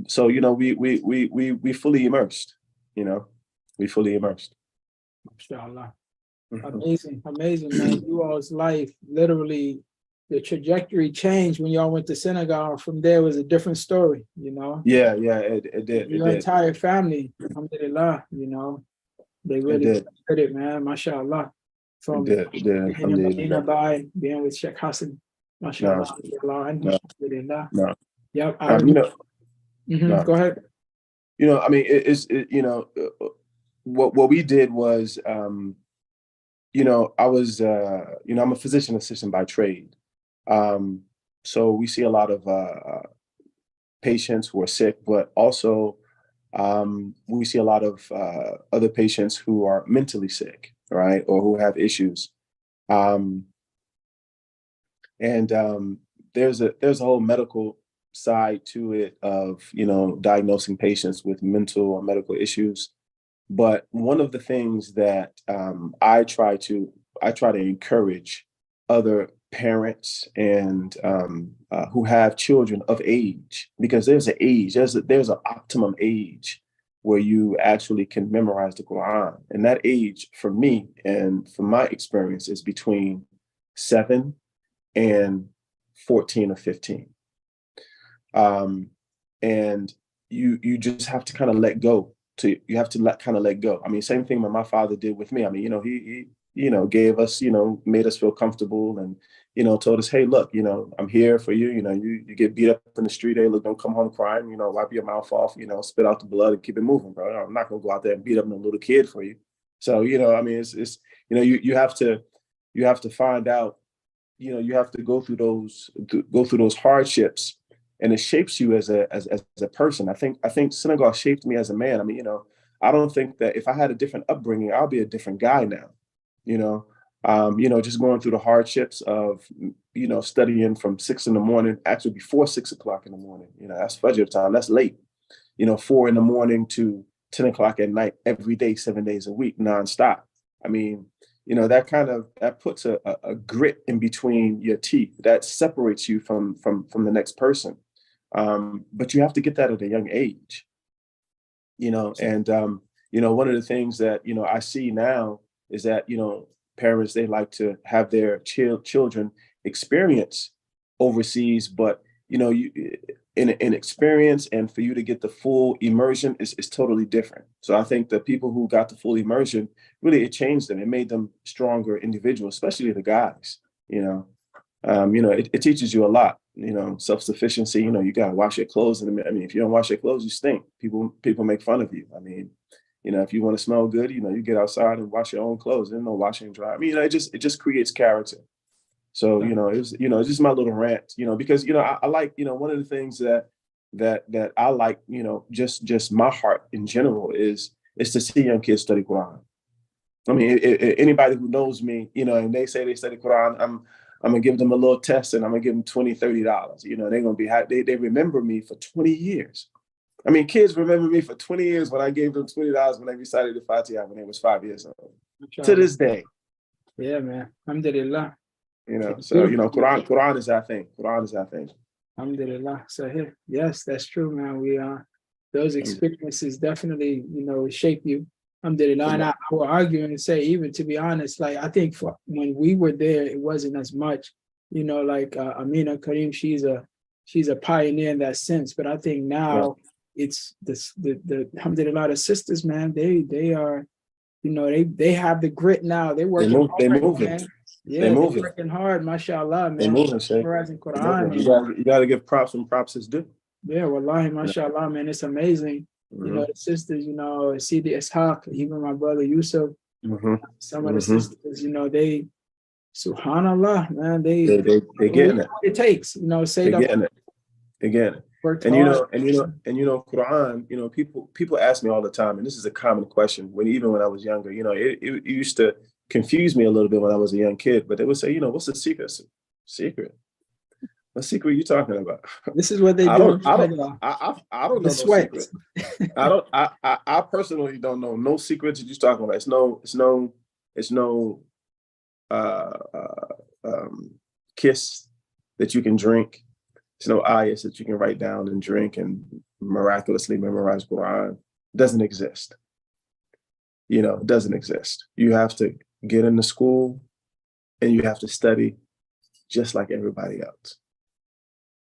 So you know, we fully immersed. You know, we fully immersed. Mashallah. Amazing, man. You all's life, literally, the trajectory changed when y'all went to Senegal. From there was a different story, you know. Yeah, it did. Your entire family, alhamdulillah, you know, they really did it, man. Mashallah. From being in Medina by being with Shaykh Hassan, mashallah. Alhamdulillah. No. Yep. You know, Go ahead. You know, I mean, you know, what we did was, you know, I was, you know, I'm a physician assistant by trade. So we see a lot of patients who are sick, but also we see a lot of other patients who are mentally sick, right, or who have issues. And there's a whole medical side to it of, you know, diagnosing patients with mental or medical issues. But one of the things that I try to encourage other parents and who have children of age, because there's an age, there's an optimum age where you actually can memorize the Quran, and that age for me and from my experience is between 7 and 14 or 15. And you just have to kind of let go. You have to let go. I mean, same thing my father did with me. I mean, you know, he you know, gave us, you know, made us feel comfortable, and you know, told us, hey, look, you know, I'm here for you. You know, you get beat up in the street, hey, look, don't come home crying. You know, wipe your mouth off. You know, spit out the blood and keep it moving, bro. I'm not gonna go out there and beat up no little kid for you. So you know, I mean, it's you know, you have to find out. You know, you have to go through those hardships and it shapes you as a person. I think synagogue shaped me as a man. I mean, I don't think that if I had a different upbringing, I'll be a different guy now. You know, just going through the hardships of, studying from 6 in the morning, actually before 6 o'clock in the morning. That's Fajr time. That's late. 4 in the morning to 10 o'clock at night, every day, 7 days a week, nonstop. I mean, that puts a grit in between your teeth that separates you from the next person. But you have to get that at a young age, and one of the things that, I see now is that, parents, they like to have their children experience overseas, but, in experience, and for you to get the full immersion is totally different. So I think the people who got the full immersion, really, it changed them. It made them stronger individuals, especially the guys. It teaches you a lot. Self-sufficiency. You got to wash your clothes. And I mean, if you don't wash your clothes, you stink. People make fun of you. I mean, if you want to smell good, you get outside and wash your own clothes. There's no washing and dry. I mean, it just creates character. So, it's just my little rant, because, I like, one of the things that I like, just my heart in general is to see young kids study Quran. I mean, anybody who knows me, and they say they study Quran, I'm gonna give them a little test, and I'm gonna give them $20, $30. They're gonna be happy. They remember me for 20 years. I mean, kids remember me for 20 years when I gave them $20 when they recited the Fatiha when they was 5 years old. To this day. Yeah, man. Alhamdulillah. So Quran is our thing. Quran is our thing. Alhamdulillah. So yes, that's true, man. We those experiences definitely, shape you. Alhamdulillah. And I will argue and say, even to be honest, like, I think when we were there, it wasn't as much, like Amina Karim, she's a pioneer in that sense. But I think now it's the Alhamdulillah, the sisters, man, they are, they have the grit now. They're working hard, man. Yeah, they're working hard, mashallah, man. They're moving, Quran. You gotta give props when props is due. Yeah, wallahi, mashallah, man. It's amazing. The sisters, Sidi Ishaq, even my brother Yusuf, some of the sisters, they, subhanallah, man, they getting it. It takes, say they're getting it. They're getting it. And Quran, people ask me all the time, and this is a common question even when I was younger, it used to confuse me a little bit when I was a young kid, but they would say, what's the secret? Secret? What secret are you talking about? This is what they do. I don't know no secret. I personally don't know no secrets that you're talking about. It's no kiss that you can drink. It's no ayahs that you can write down and drink and miraculously memorize Quran. It doesn't exist. It doesn't exist. You have to get into school and you have to study just like everybody else.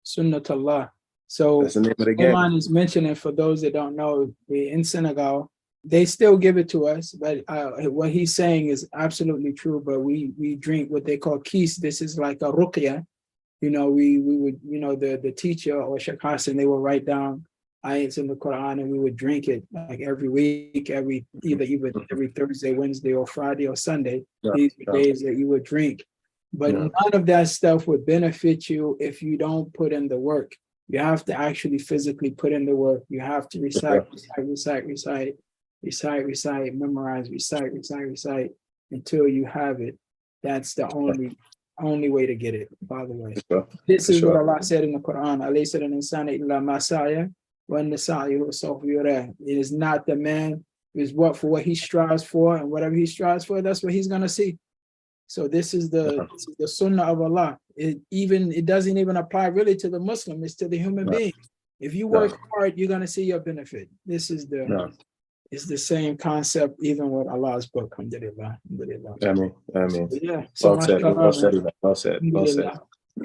Sunnatullah. So that's the name of the game. Sulaiman is mentioning, for those that don't know, in Senegal, they still give it to us, but what he's saying is absolutely true. But we drink what they call kis. This is like a ruqya. We would, the teacher or Shaykh Hassan, they would write down ayats in the Quran, and we would drink it like every week, either every Thursday, Wednesday, or Friday or Sunday. These are days that you would drink. But none of that stuff would benefit you if you don't put in the work. You have to actually physically put in the work. You have to recite, memorize, recite until you have it. That's the only way to get it, by the way. This is what Allah said in the Quran. It is not the man, it is for what he strives for, and whatever he strives for, that's what he's going to see. So this is the sunnah of Allah. It doesn't even apply really to the Muslim, it's to the human being. If you work hard, you're going to see your benefit. This is it's the same concept even with Allah's book. Alhamdulillah. Ameen. Yeah. Well said.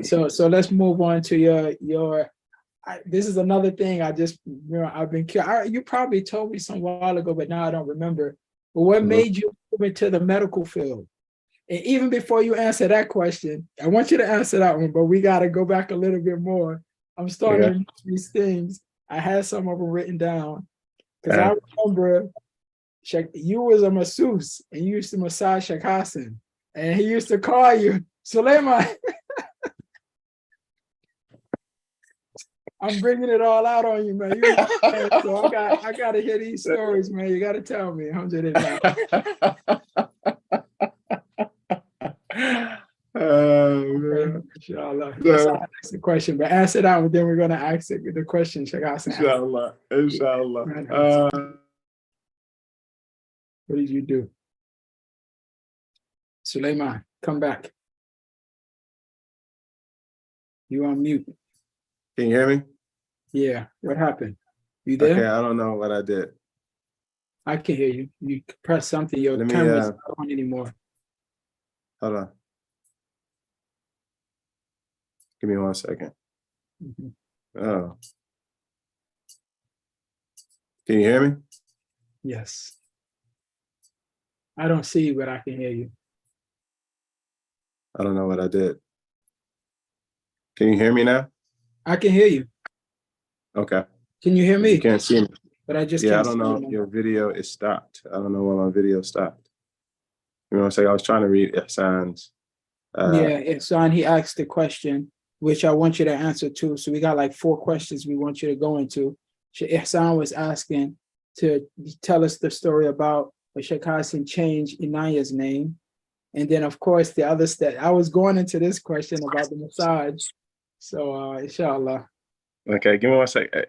So let's move on to your this is another thing I've been curious. You probably told me some while ago, but now I don't remember. But what made you move into the medical field? And even before you answer that question, I want you to answer that one, but we got to go back a little bit more. I'm starting these things. I had some of them written down because I remember you was a masseuse and you used to massage Shaykh Hassan, and he used to call you Sulaiman. I'm bringing it all out on you, man. So I got to hear these stories, man. You got to tell me. Alhamdulillah. Okay, inshallah. Yes, I'll ask the question, but answer that, and then we're going to ask the question. Shaykh Hassan. Inshallah. Inshallah. What did you do? Sulaiman, come back. You on mute. Can you hear me? Yeah. What happened? You there? Okay, I don't know what I did. I can hear you. You press something. Your camera's not on anymore. Hold on. Give me 1 second. Oh. Can you hear me? Yes. I don't see you, but I can hear you. I don't know what I did. Can you hear me now? I can hear you. Okay. Can you hear me? You can't see me. But I just can't. Yeah, I don't know. Your video is stopped. I don't know why my video stopped. You know what I'm saying? I was trying to read Ihsan's. Yeah, Ihsan, he asked the question, which I want you to answer too. So we got like 4 questions we want you to go into. Ihsan was asking to tell us the story about Shaykh Hassan changed Inaya's name. And then, of course, the other step. I was going into this question about the massage. So, inshallah. Okay, give me 1 second.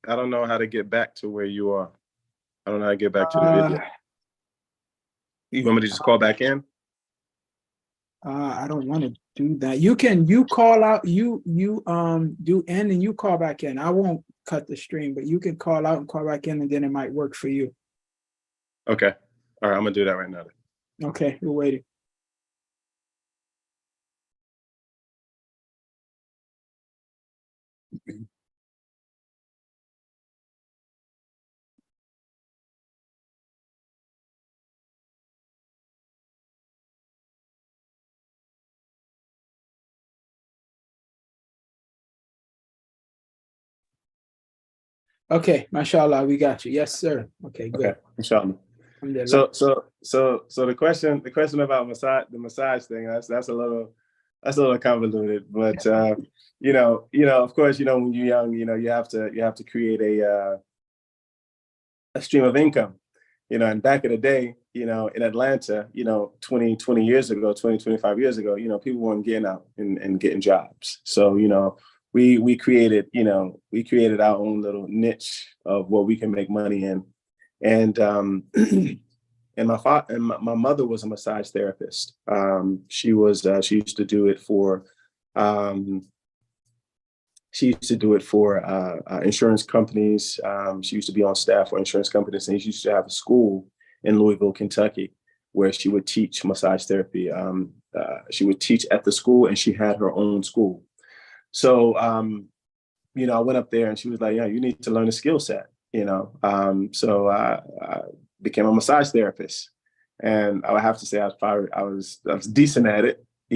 I don't know how to get back to where you are. I don't know how to get back to the video. You want me to just call back in? I don't want to do that. You call out, you do end and you call back in. I won't cut the stream, but you can call out and call back in, and then it might work for you. Okay. All right, I'm gonna do that right now. Okay, we're waiting. Okay, mashallah, we got you. Yes, sir. Okay, good. Okay, inshallah. So the question about the massage thing, that's a little convoluted, but of course, when you're young, you have to create a stream of income, and back in the day, in Atlanta, 20 years ago, 25 years ago, people weren't getting out and getting jobs. So, we created our own little niche of what we can make money in. And and my mother was a massage therapist. She used to do it for insurance companies. She used to be on staff for insurance companies, and she used to have a school in Louisville, Kentucky, where she would teach massage therapy. She would teach at the school, and she had her own school. So, I went up there, and she was like, "Yeah, you need to learn a skill set." So I became a massage therapist, and I would have to say I was decent at it. I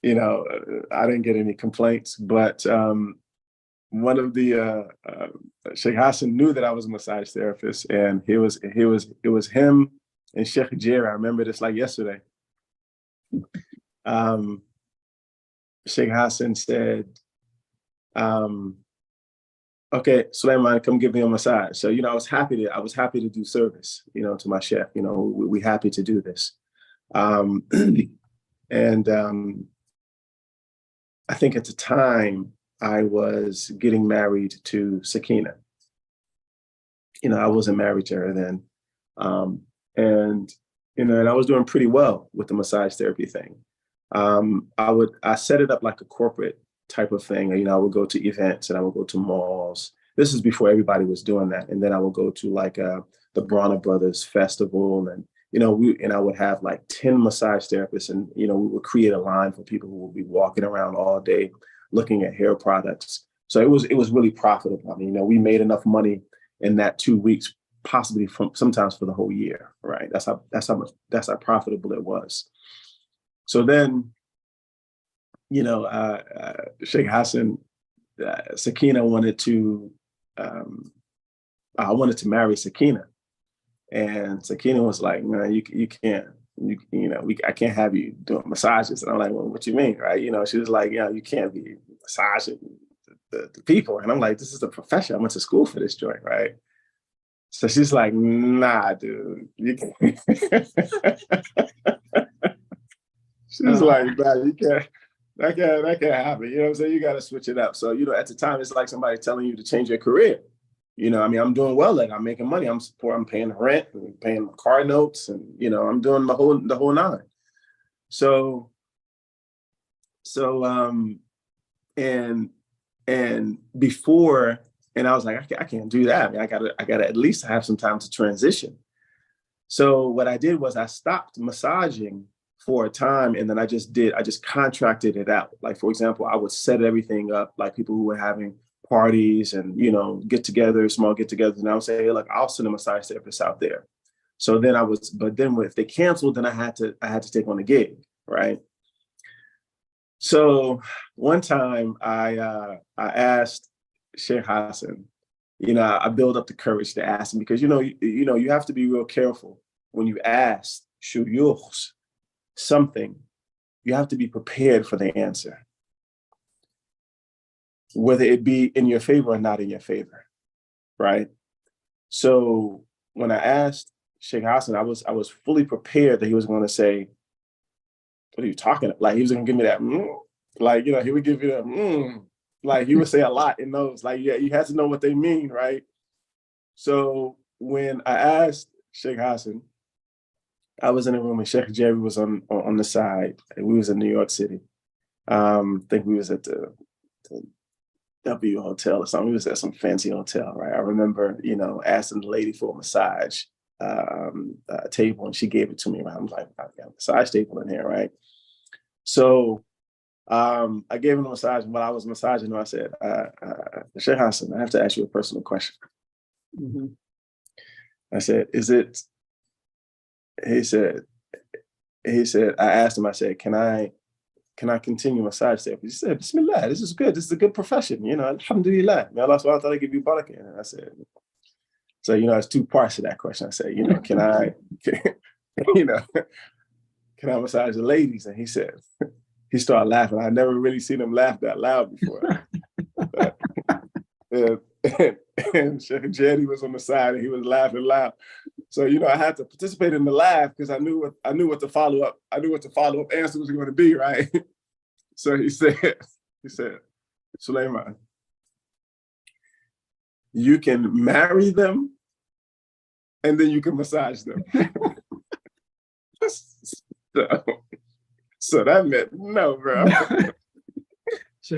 didn't get any complaints, but one of the Shaykh Hassan knew that I was a massage therapist, and it was him and Sheikh Jerry. I remember this like yesterday. Shaykh Hassan said, "Okay, Sulaiman, come give me a massage." So I was happy to do service, to my chef. We happy to do this, and I think at the time I was getting married to Sakina. I wasn't married to her then, and I was doing pretty well with the massage therapy thing. I set it up like a corporate type of thing. I would go to events, and I would go to malls. This is before everybody was doing that. And then I would go to like the Bronner Brothers Festival, and I would have like 10 massage therapists, and we would create a line for people who would be walking around all day looking at hair products. So it was really profitable. I mean, we made enough money in that 2 weeks, possibly sometimes for the whole year, right? That's how profitable it was. So then, Shaykh Hassan, Sakina wanted to, I wanted to marry Sakina, and Sakina was like, "Man, you can't, I can't have you doing massages." And I'm like, "Well, what you mean, right?" She was like, "Yeah, you can't be massaging the people. And I'm like, this is a profession. I went to school for this joint, right? So she's like, nah, dude. You can't. She's like, nah, you can't. That can't happen. You know what I'm saying? You got to switch it up. So, at the time, it's like somebody telling you to change your career. I mean, I'm doing well. Like, I'm making money. I'm paying rent, and paying my car notes, and I'm doing the whole nine. So, and before, and I was like, I can't do that. I mean, I gotta at least have some time to transition. So what I did was I stopped massaging for a time, and then I just contracted it out. Like, for example, I would set everything up, like people who were having parties and, small get-togethers, and I would say, hey, look, I'll send a massage therapist out there. So then but then if they canceled, then I had to take on a gig, right? So one time I asked Shaykh Hassan, I built up the courage to ask him, because you have to be real careful when you ask shuyukhs something. You have to be prepared for the answer, whether it be in your favor or not in your favor, right? So when I asked Shaykh Hassan, I was fully prepared that he was going to say, "What are you talking about?" Like, he was going to give me that, like, he would give you that, like, he would say a lot in those. Like, yeah, you had to know what they mean, right? So when I asked Shaykh Hassan, I was in a room and Sheikh Jerry was on the side, and we was in New York City. I think we was at the W Hotel or something. We was at some fancy hotel, right? I remember, asking the lady for a massage table, and she gave it to me. I'm like, I got a massage table in here, right? So I gave him a massage, and while I was massaging him, I said, Shaykh Hassan, I have to ask you a personal question. Mm-hmm. I said, he said, I asked him, I said, can I continue massage therapy? He said, Bismillah, this is good. This is a good profession. Alhamdulillah. May Allah subhanahu wa ta'ala give you barakah. And I said, so, there's two parts to that question. I said, can I massage the ladies? And he said, he started laughing. I never really seen him laugh that loud before. And Sheikh Jedi was on the side, and he was laughing loud. So, I had to participate in the laugh, because I knew what the follow-up answer was going to be, right? So he said, Sulaiman, you can marry them, and then you can massage them. So that meant no, bro. So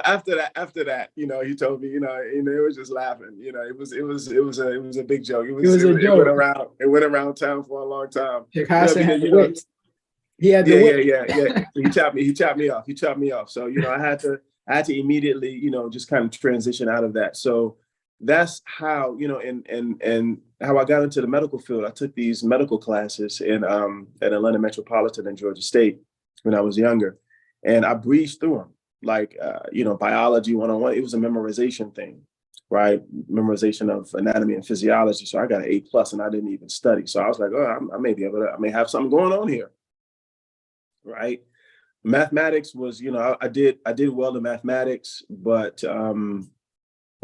after that, he told me, it was just laughing. It was a big joke. It went around town for a long time. He had the whip. Yeah. He chopped me off. So, I had to immediately, just kind of transition out of that. So that's how, and how I got into the medical field. I took these medical classes at Atlanta Metropolitan and Georgia State when I was younger, and I breezed through them. Like, biology 101, it was a memorization thing, right? Memorization of anatomy and physiology. So I got an A+, and I didn't even study. So I was like, oh, I may have something going on here, right? Mathematics was, I did well in mathematics, but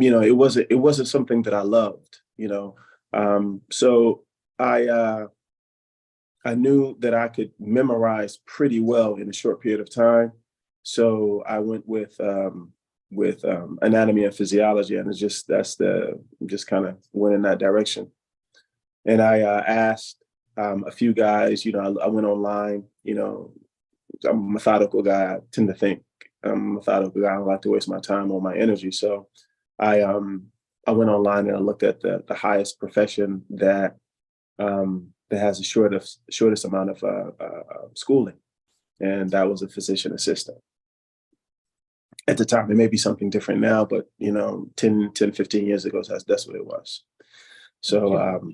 it wasn't something that I loved, so I knew that I could memorize pretty well in a short period of time. So I went with anatomy and physiology, and just kind of went in that direction. And I asked a few guys, I went online, I'm a methodical guy. I tend to think I'm a methodical guy. I don't like to waste my time or my energy. So I went online and I looked at the highest profession that has the shortest amount of schooling, and that was a physician assistant. At the time, it may be something different now, but 10, 15 years ago, that's what it was. So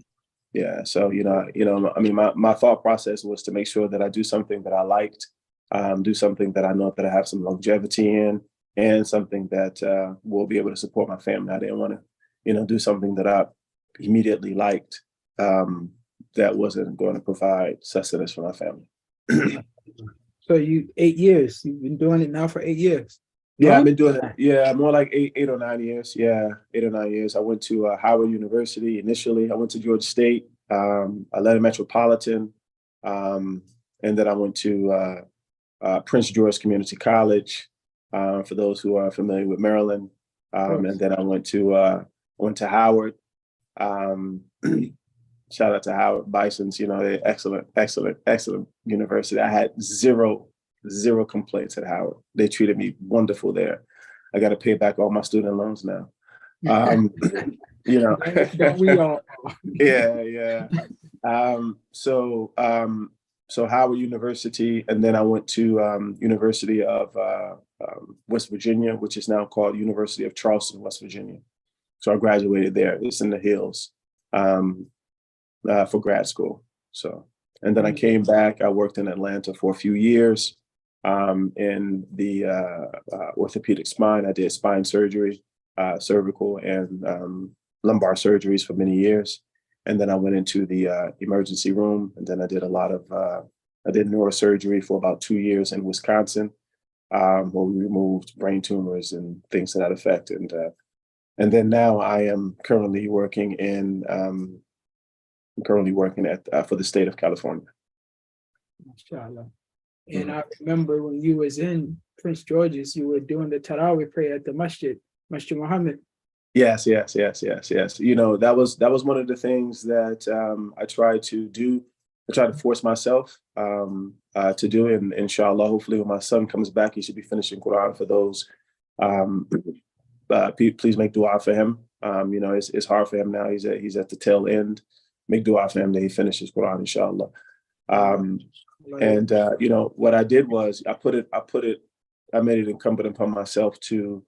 yeah, so I mean, my thought process was to make sure that I do something that I liked, do something that I know that I have some longevity in, and something that will be able to support my family. I didn't want to, do something that I immediately liked that wasn't going to provide sustenance for my family. So you 8 years. You've been doing it now for 8 years. Yeah, I've Long been doing it. time. Yeah, more like eight or 9 years. Yeah, 8 or 9 years. I went to Howard University initially. I went to Georgia State, Atlanta Metropolitan, um, and then I went to Prince George Community College. For those who are familiar with Maryland, Of and course. then I went to Howard. Um, Shout out to Howard Bison's. You know, they're excellent, excellent, excellent university. I had zero complaints at Howard. They treated me wonderful there. I got to pay back all my student loans now. Um, you know, Don't we all? yeah, yeah. So Howard University, and then I went to University of West Virginia, which is now called University of Charleston, West Virginia. So I graduated there. It's in the hills for grad school. So, and then I came back. I worked in Atlanta for a few years in the orthopedic spine. I did spine surgery, cervical and lumbar surgeries for many years. And then I went into the emergency room, and then I did I did neurosurgery for about 2 years in Wisconsin, where we removed brain tumors and things to that effect. And then now I am currently working at for the state of California. Mashallah. And I remember when you was in Prince George's, you were doing the Tarawih prayer at the Masjid Muhammad. Yes. You know, that was one of the things that I tried to do. I tried to force myself to do it. And inshallah, hopefully when my son comes back, he should be finishing Quran. For those, please make dua for him. You know, it's hard for him now. He's at the tail end. Make dua for him that he finishes Quran, inshallah. And you know, what I did was I made it incumbent upon myself to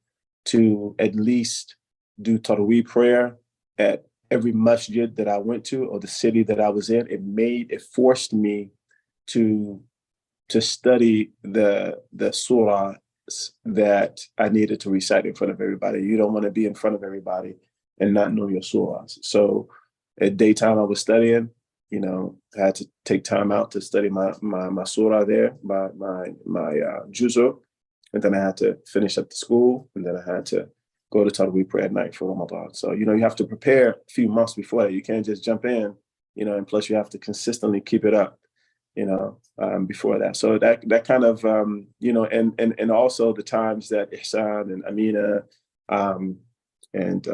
at least do Taraweeh prayer at every masjid that I went to or the city that I was in. It forced me to study the surah that I needed to recite in front of everybody. You don't want to be in front of everybody and not know your surahs. So at daytime I was studying, you know, I had to take time out to study my surah there, my juzu, and then I had to finish up the school, and then I had to go to Taraweeh prayer at night for Ramadan. So, you know, you have to prepare a few months before that. You can't just jump in, you know, and plus you have to consistently keep it up, you know, before that. So that kind of, you know, and also the times that Ihsan and Amina and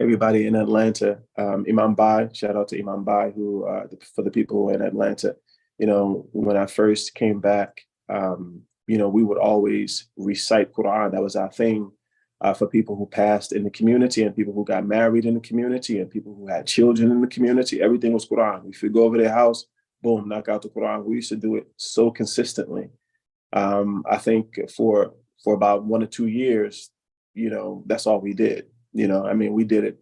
everybody in Atlanta, Imam Bai, shout out to Imam Bai, who for the people who are in Atlanta, you know, when I first came back, you know, we would always recite Quran. That was our thing for people who passed in the community and people who got married in the community and people who had children in the community. Everything was Quran. If you go over their house, boom, knock out the Quran. We used to do it so consistently. I think for about 1 or 2 years, you know, that's all we did. You know, I mean, we did it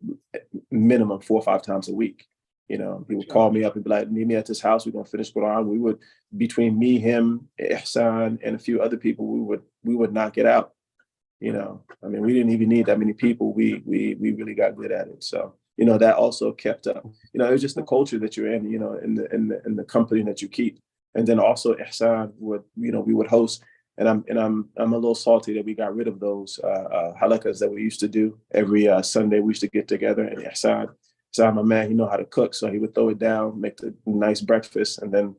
minimum 4 or 5 times a week. You know, he would call me up and be like, meet me at this house. We're going to finish Quran. We would, between me, him, Ihsan, and a few other people, we would knock it out. You know, I mean, we didn't even need that many people. We really got good at it. So, you know, that also kept up. You know, it was just the culture that you're in, you know, in the company that you keep. And then also Ihsan would, you know, we would host. And I'm a little salty that we got rid of those halakas that we used to do every Sunday. We used to get together, and Ihsan, my man, he know how to cook, so he would throw it down, make the nice breakfast, and then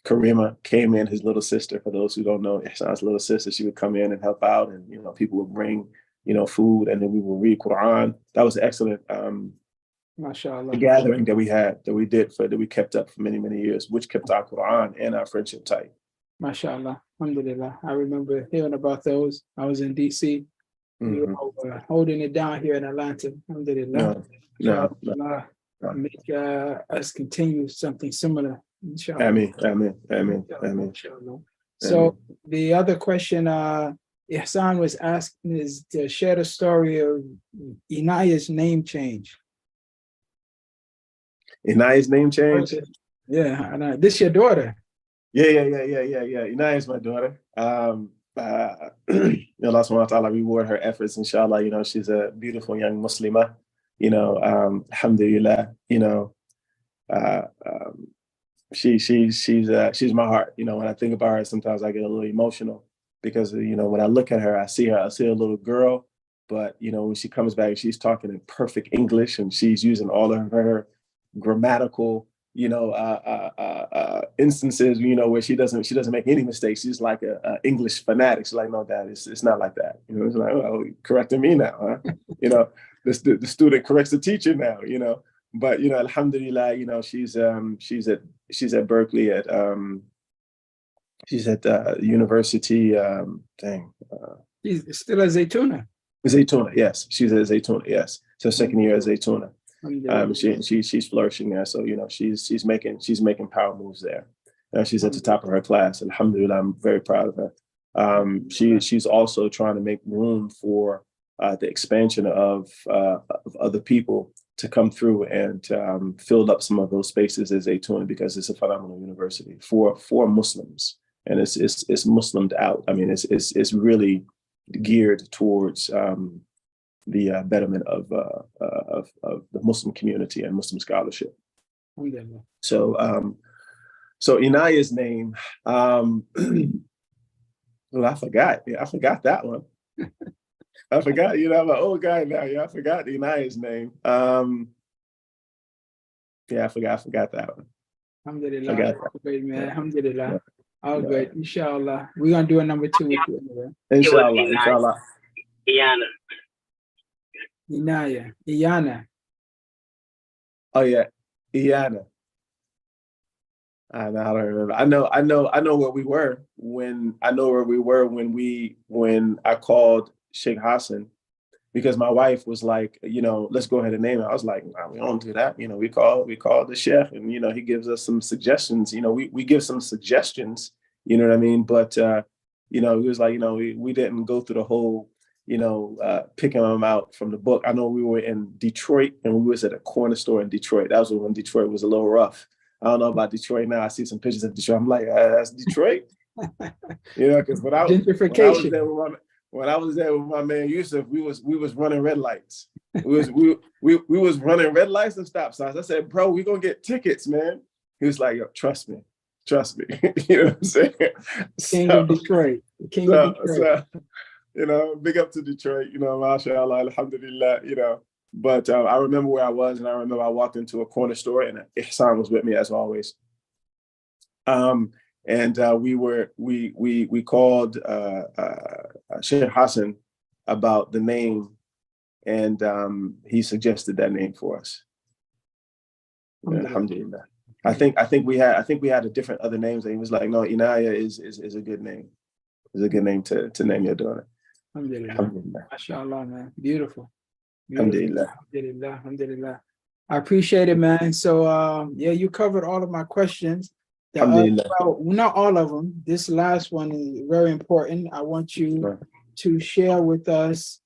Karima came in, his little sister. For those who don't know, Ihsan's little sister, she would come in and help out, and you know, people would bring, you know, food, and then we would read Quran. That was an excellent Mashallah. gathering that we kept up for many years, which kept our Quran and our friendship tight. Mashallah. Alhamdulillah. I remember hearing about those. I was in DC. We were holding it down here in Atlanta. Alhamdulillah. No. Make us continue something similar. Inshallah. Ameen. So the other question Ihsan was asking is to share the story of Inaya's name change. Inaya's name change? Yeah, and this your daughter. Yeah. Inaya's my daughter. Allah subhanahu wa ta'ala reward her efforts, inshallah. You know, she's a beautiful young Muslimah. You know, alhamdulillah, you know, she's my heart. You know, when I think about her, sometimes I get a little emotional because you know when I look at her, I see a little girl, but you know when she comes back, she's talking in perfect English and she's using all of her grammatical instances, you know, where she doesn't make any mistakes. She's like a English fanatic. She's like, no, Dad, it's not like that. You know, it's like, oh, correcting me now, huh? You know, the student corrects the teacher now. You know, but you know, alhamdulillah, you know, she's at Berkeley she's at university. She's still a Zaytuna. Zaytuna, yes, she's at Zaytuna, yes. So second year at Zaytuna. She's flourishing there. So you know, she's making power moves there. She's at the top of her class. Alhamdulillah, I'm very proud of her. She's also trying to make room for the expansion of other people to come through and fill up some of those spaces as Zaytuna, because it's a phenomenal university for Muslims, and it's Muslimed out. I mean, it's really geared towards the betterment of the Muslim community and Muslim scholarship. So Inaya's name, well, I forgot. Yeah, I forgot that one. I forgot. You know, I'm an old guy now. Yeah, I forgot Inaya's name. Yeah, I forgot that one. Alhamdulillah. Great, man. Alhamdulillah. Yeah. All good. Inshallah. We're gonna do a number 2 with you anyway. Inshallah. Iyana. Oh yeah, Iyana. I don't remember. I know where we were when I called Shaykh Hassan, because my wife was like, you know, let's go ahead and name it. I was like, nah, we don't do that. You know, we call the Sheikh, and you know, he gives us some suggestions. You know, we give some suggestions. You know what I mean? But you know, he was like, you know, we didn't go through the whole, you know, picking them out from the book. I know we were in Detroit, and we was at a corner store in Detroit. That was when Detroit was a little rough. I don't know about Detroit now. I see some pictures of Detroit. I'm like, that's Detroit. You know, because when I was there with my man Yusuf, we was running red lights. We was running red lights and stop signs. I said, bro, we gonna get tickets, man. He was like, yo, trust me. You know what I'm saying? King of Detroit. So, you know, big up to Detroit, you know, mashallah, alhamdulillah, you know. But I remember where I was, and I remember I walked into a corner store, and Ihsan was with me as always. And we called Shaykh Hassan about the name, and he suggested that name for us. Alhamdulillah. I think we had a different other names, and he was like, no, Inaya is a good name. It's a good name to name your daughter. Alhamdulillah. MashaAllah, man. Beautiful. Alhamdulillah. I appreciate it, man. So yeah, you covered all of my questions. Well, not all of them. This last one is very important. I want you to share with us,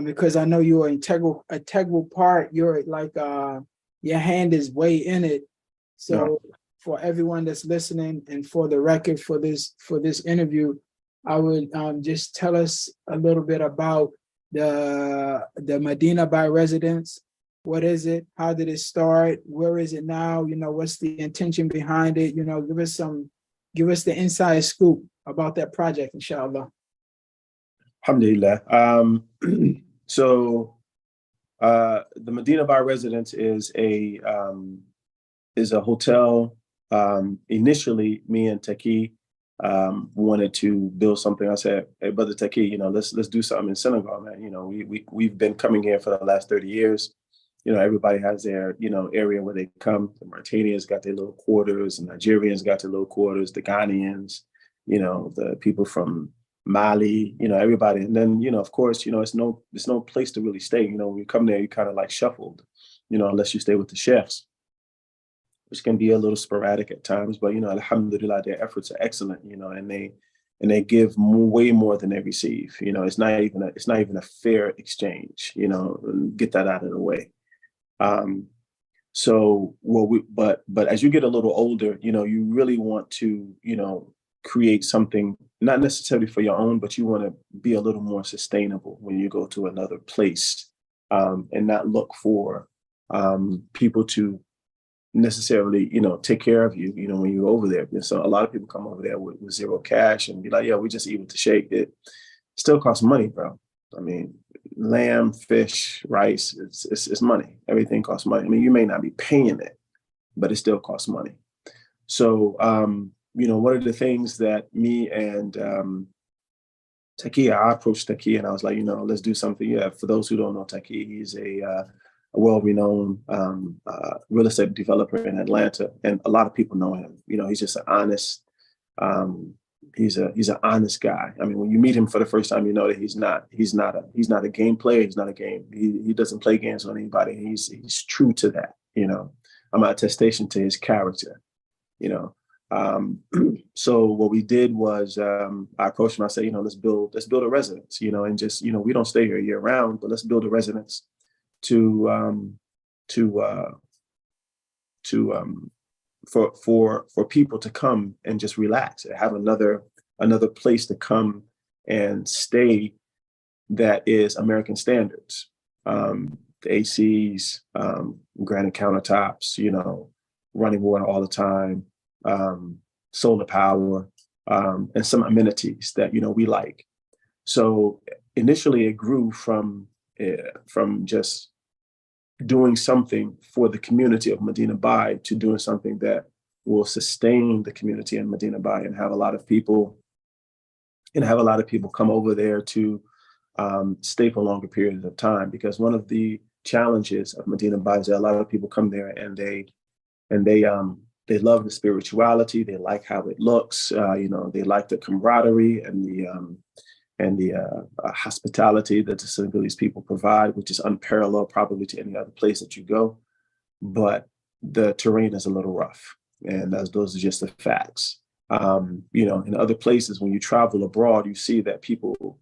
because I know you're an integral part. You're like your hand is way in it. So for everyone that's listening, and for the record for this interview, I would just tell us a little bit about the Medina by residence. What is it? How did it start? Where is it now? You know, what's the intention behind it? You know, give us the inside scoop about that project, inshallah. Alhamdulillah. So the Medina by residence is a hotel. Initially, me and Taki wanted to build something. I said, hey, brother Taki, you know, let's do something in Senegal, man. You know, we've been coming here for the last 30 years. You know, everybody has their, you know, area where they come. The Mauritanians got their little quarters, the Nigerians got their little quarters, the Ghanaians, you know, the people from Mali, you know, everybody. And then, you know, of course, you know, it's no place to really stay. You know, when you come there, you kind of like shuffled, you know, unless you stay with the chefs, which can be a little sporadic at times. But, you know, alhamdulillah, their efforts are excellent, you know, and they give way more than they receive. You know, it's not even a fair exchange, you know, get that out of the way. But as you get a little older, you know, you really want to, you know, create something, not necessarily for your own, but you want to be a little more sustainable when you go to another place, and not look for people to necessarily, take care of you, when you're over there. And so a lot of people come over there with zero cash and be like, yeah, we just eat with the Shaykh. It still costs money, bro. I mean, lamb, fish, rice, it's money. Everything costs money. I mean, you may not be paying it, but it still costs money. So, one of the things that me and Taqi, I approached Taqi and I was like, let's do something. Yeah, for those who don't know Taqi, he's a well-renowned real estate developer in Atlanta, and a lot of people know him. He's just an honest. He's an honest guy. I mean, when you meet him for the first time, you know that he's not a game player. He's not a game. He doesn't play games on anybody. He's true to that. I'm an attestation to his character. So what we did was I approached him. I said, let's build a residence. And just we don't stay here year round, but let's build a residence for people to come and just relax and have another place to come and stay that is American standards. The ACs, granite countertops, running water all the time, solar power, and some amenities that we like. So initially it grew from just doing something for the community of Medina Bay to doing something that will sustain the community in Medina Bay and have a lot of people come over there to stay for longer periods of time. Because one of the challenges of Medina Bay is that a lot of people come there and they love the spirituality. They like how it looks. They like the camaraderie and the hospitality that the Senegalese people provide, which is unparalleled probably to any other place that you go. But the terrain is a little rough, and those are just the facts. In other places, when you travel abroad, you see that people,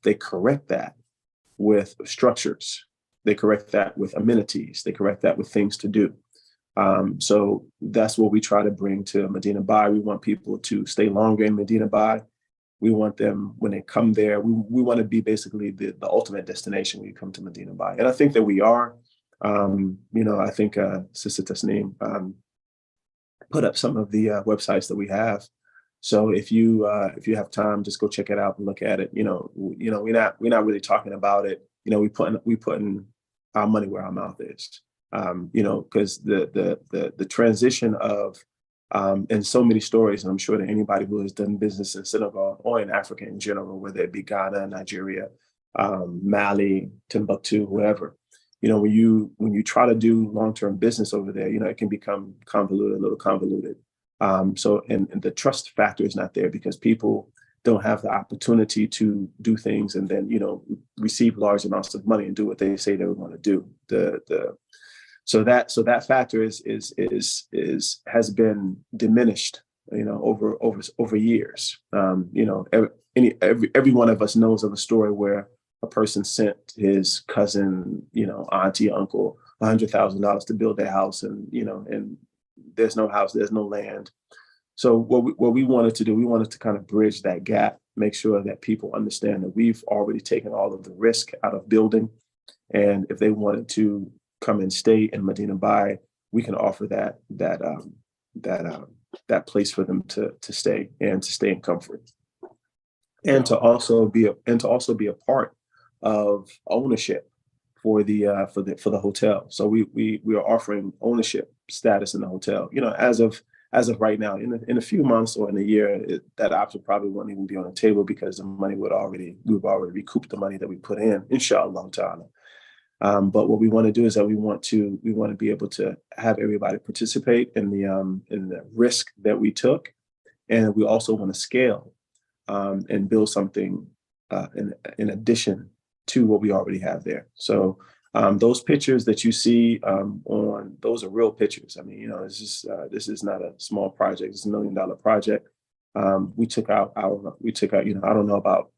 they correct that with structures. They correct that with amenities. They correct that with things to do. So that's what we try to bring to Medina Bay. We want people to stay longer in Medina Bay. We want them, when they come there, we want to be basically the ultimate destination when you come to Medina Bay. And I think that we are. I think Sister Tasneem put up some of the websites that we have. So if you have time, just go check it out and look at it. We're not really talking about it. We putting our money where our mouth is. Because the transition of and so many stories, and I'm sure that anybody who has done business in Senegal or in Africa in general, whether it be Ghana, Nigeria, Mali, Timbuktu, whoever, when you try to do long-term business over there, it can become a little convoluted. So the trust factor is not there because people don't have the opportunity to do things and then, receive large amounts of money and do what they say they were going to do. So that factor has been diminished, over years. Every one of us knows of a story where a person sent his cousin, auntie, uncle, $100,000 to build their house, and there's no house, there's no land. So what we wanted to do, we wanted to kind of bridge that gap, make sure that people understand that we've already taken all of the risk out of building, and if they wanted to come and stay in Medina Bay, we can offer that place for them to stay and to stay in comfort, and to also be a part of ownership for the hotel. So we are offering ownership status in the hotel. As of right now, in a few months or in a year, that option probably won't even be on the table because the money we've already recouped the money that we put in, inshallah ta'ala. But what we want to do is that we want to be able to have everybody participate in the risk that we took, and we also want to scale and build something in addition to what we already have there. So those pictures that you see those are real pictures. I mean, this is not a small project. It's $1 million project. We took out. I don't know about.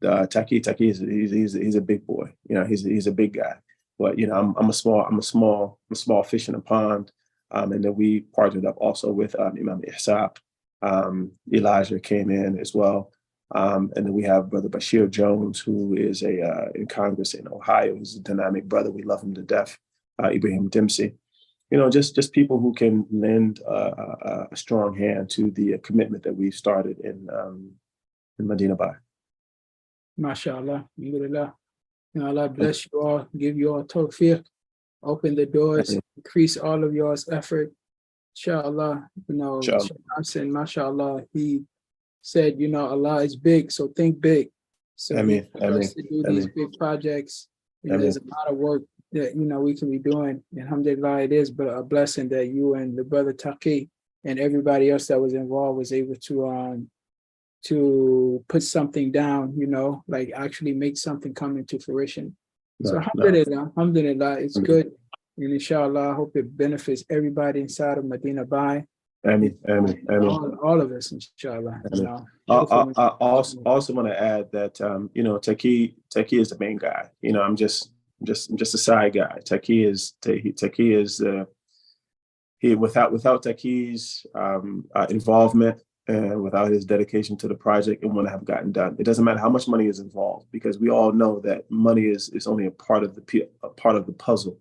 Taqi he's a big boy. He's a big guy. But I'm a small fish in a pond. And then we partnered up also with Imam Ihsaq. Elijah came in as well. And then we have Brother Bashir Jones, who is in Congress in Ohio. He's a dynamic brother. We love him to death. Ibrahim Dempsey. just people who can lend a strong hand to the commitment that we've started in Medina Bay. MashaAllah. Alhamdulillah. Allah bless you all, give you all tawfiq, open the doors, increase all of y'all's effort. Inshallah, Shaykh Hassan, mashallah, he said, Allah is big, so think big. So for us to do these big projects, there's a lot of work that, we can be doing. Alhamdulillah, it is but a blessing that you and the brother Taqi and everybody else that was involved was able to put something down, like actually make something come into fruition. So alhamdulillah, it's good. And inshallah, I hope it benefits everybody inside of Medina Bay. All of us, inshallah. I also want to add that Taqi is the main guy. I'm just a side guy. Taqi is without Taqi's involvement and without his dedication to the project, it wouldn't have gotten done. It doesn't matter how much money is involved, because we all know that money is only a part of the puzzle.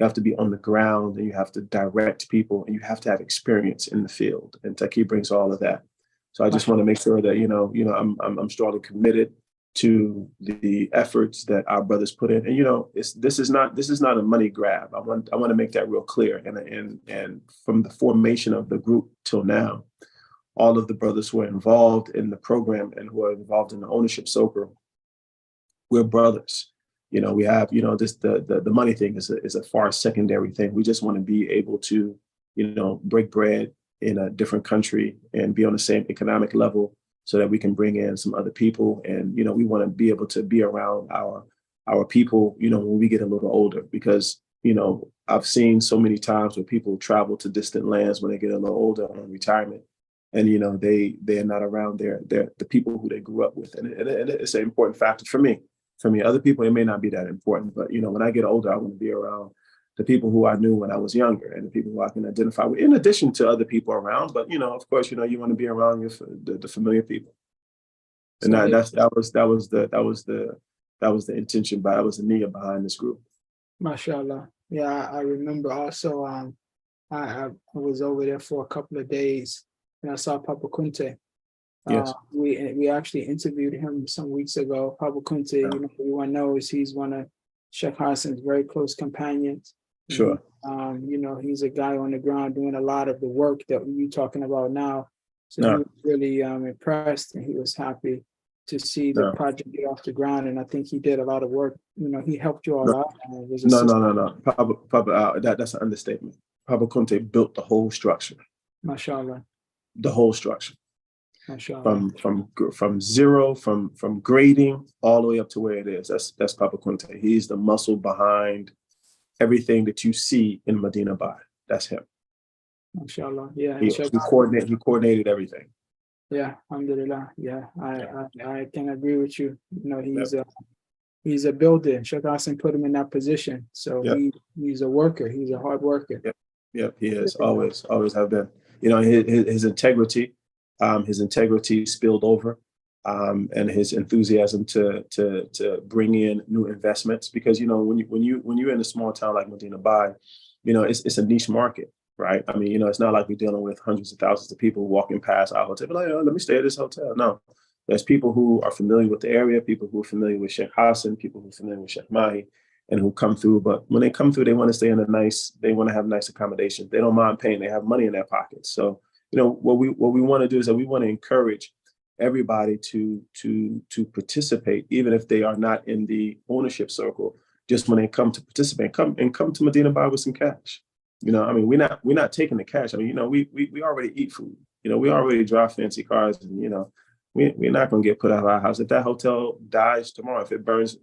You have to be on the ground, and you have to direct people, and you have to have experience in the field. And Taqi brings all of that. So I just want to make sure that I'm strongly committed to the efforts that our brothers put in. And this is not a money grab. I want to make that real clear. And from the formation of the group till now, all of the brothers who are involved in the program and who are involved in the ownership circle, we're brothers. We have, this the money thing is a far secondary thing. We just want to be able to, break bread in a different country and be on the same economic level so that we can bring in some other people. And, we want to be able to be around our people, when we get a little older, because, I've seen so many times where people travel to distant lands when they get a little older on retirement. And, they're not around the people who they grew up with. And it's an important factor for me. For me, other people, it may not be that important, but, when I get older, I want to be around the people who I knew when I was younger and the people who I can identify with, in addition to other people around. But, of course, you want to be around the familiar people. And that was the intention, that was the niyyah behind this group. MashaAllah. Yeah, I remember also, I was over there for a couple of days and I saw Papa Kunte. Yes. We actually interviewed him some weeks ago. Papa Kunte, everyone knows he's one of Shaykh Hassan's very close companions. Sure. He's a guy on the ground doing a lot of the work that you're talking about now. So he was really impressed, and he was happy to see the project get off the ground. And I think he did a lot of work. He helped you all out. No. Papa, that's an understatement. Papa Kunte built the whole structure. MashaAllah. The whole structure. MashaAllah. From zero, from grading all the way up to where it is. That's Papa Kunte. He's the muscle behind everything that you see in Medina Bay. That's him. MashaAllah. Yeah. He coordinated everything. Yeah, alhamdulillah. Yeah, I can agree with you. He's a builder. Shaykh Hassan put him in that position. So he's a worker. He's a hard worker. Yep, he is. Always have been. His integrity. His integrity spilled over, and his enthusiasm to bring in new investments. Because when you're in a small town like Medina Bay, it's a niche market, right? I mean, it's not like we're dealing with hundreds of thousands of people walking past our hotel, but like, let me stay at this hotel. No, there's people who are familiar with the area, people who are familiar with Shaykh Hassan, people who are familiar with Sheikh Mahi, and who come through. But when they come through, they want to stay they want to have nice accommodations. They don't mind paying. They have money in their pockets. So what we want to do is that we want to encourage everybody to participate, even if they are not in the ownership circle. Just when they come to participate, come to Medina Bay with some cash. We're not taking the cash. We already eat food. We already drive fancy cars, and we're not going to get put out of our house if that hotel dies tomorrow. If it burns,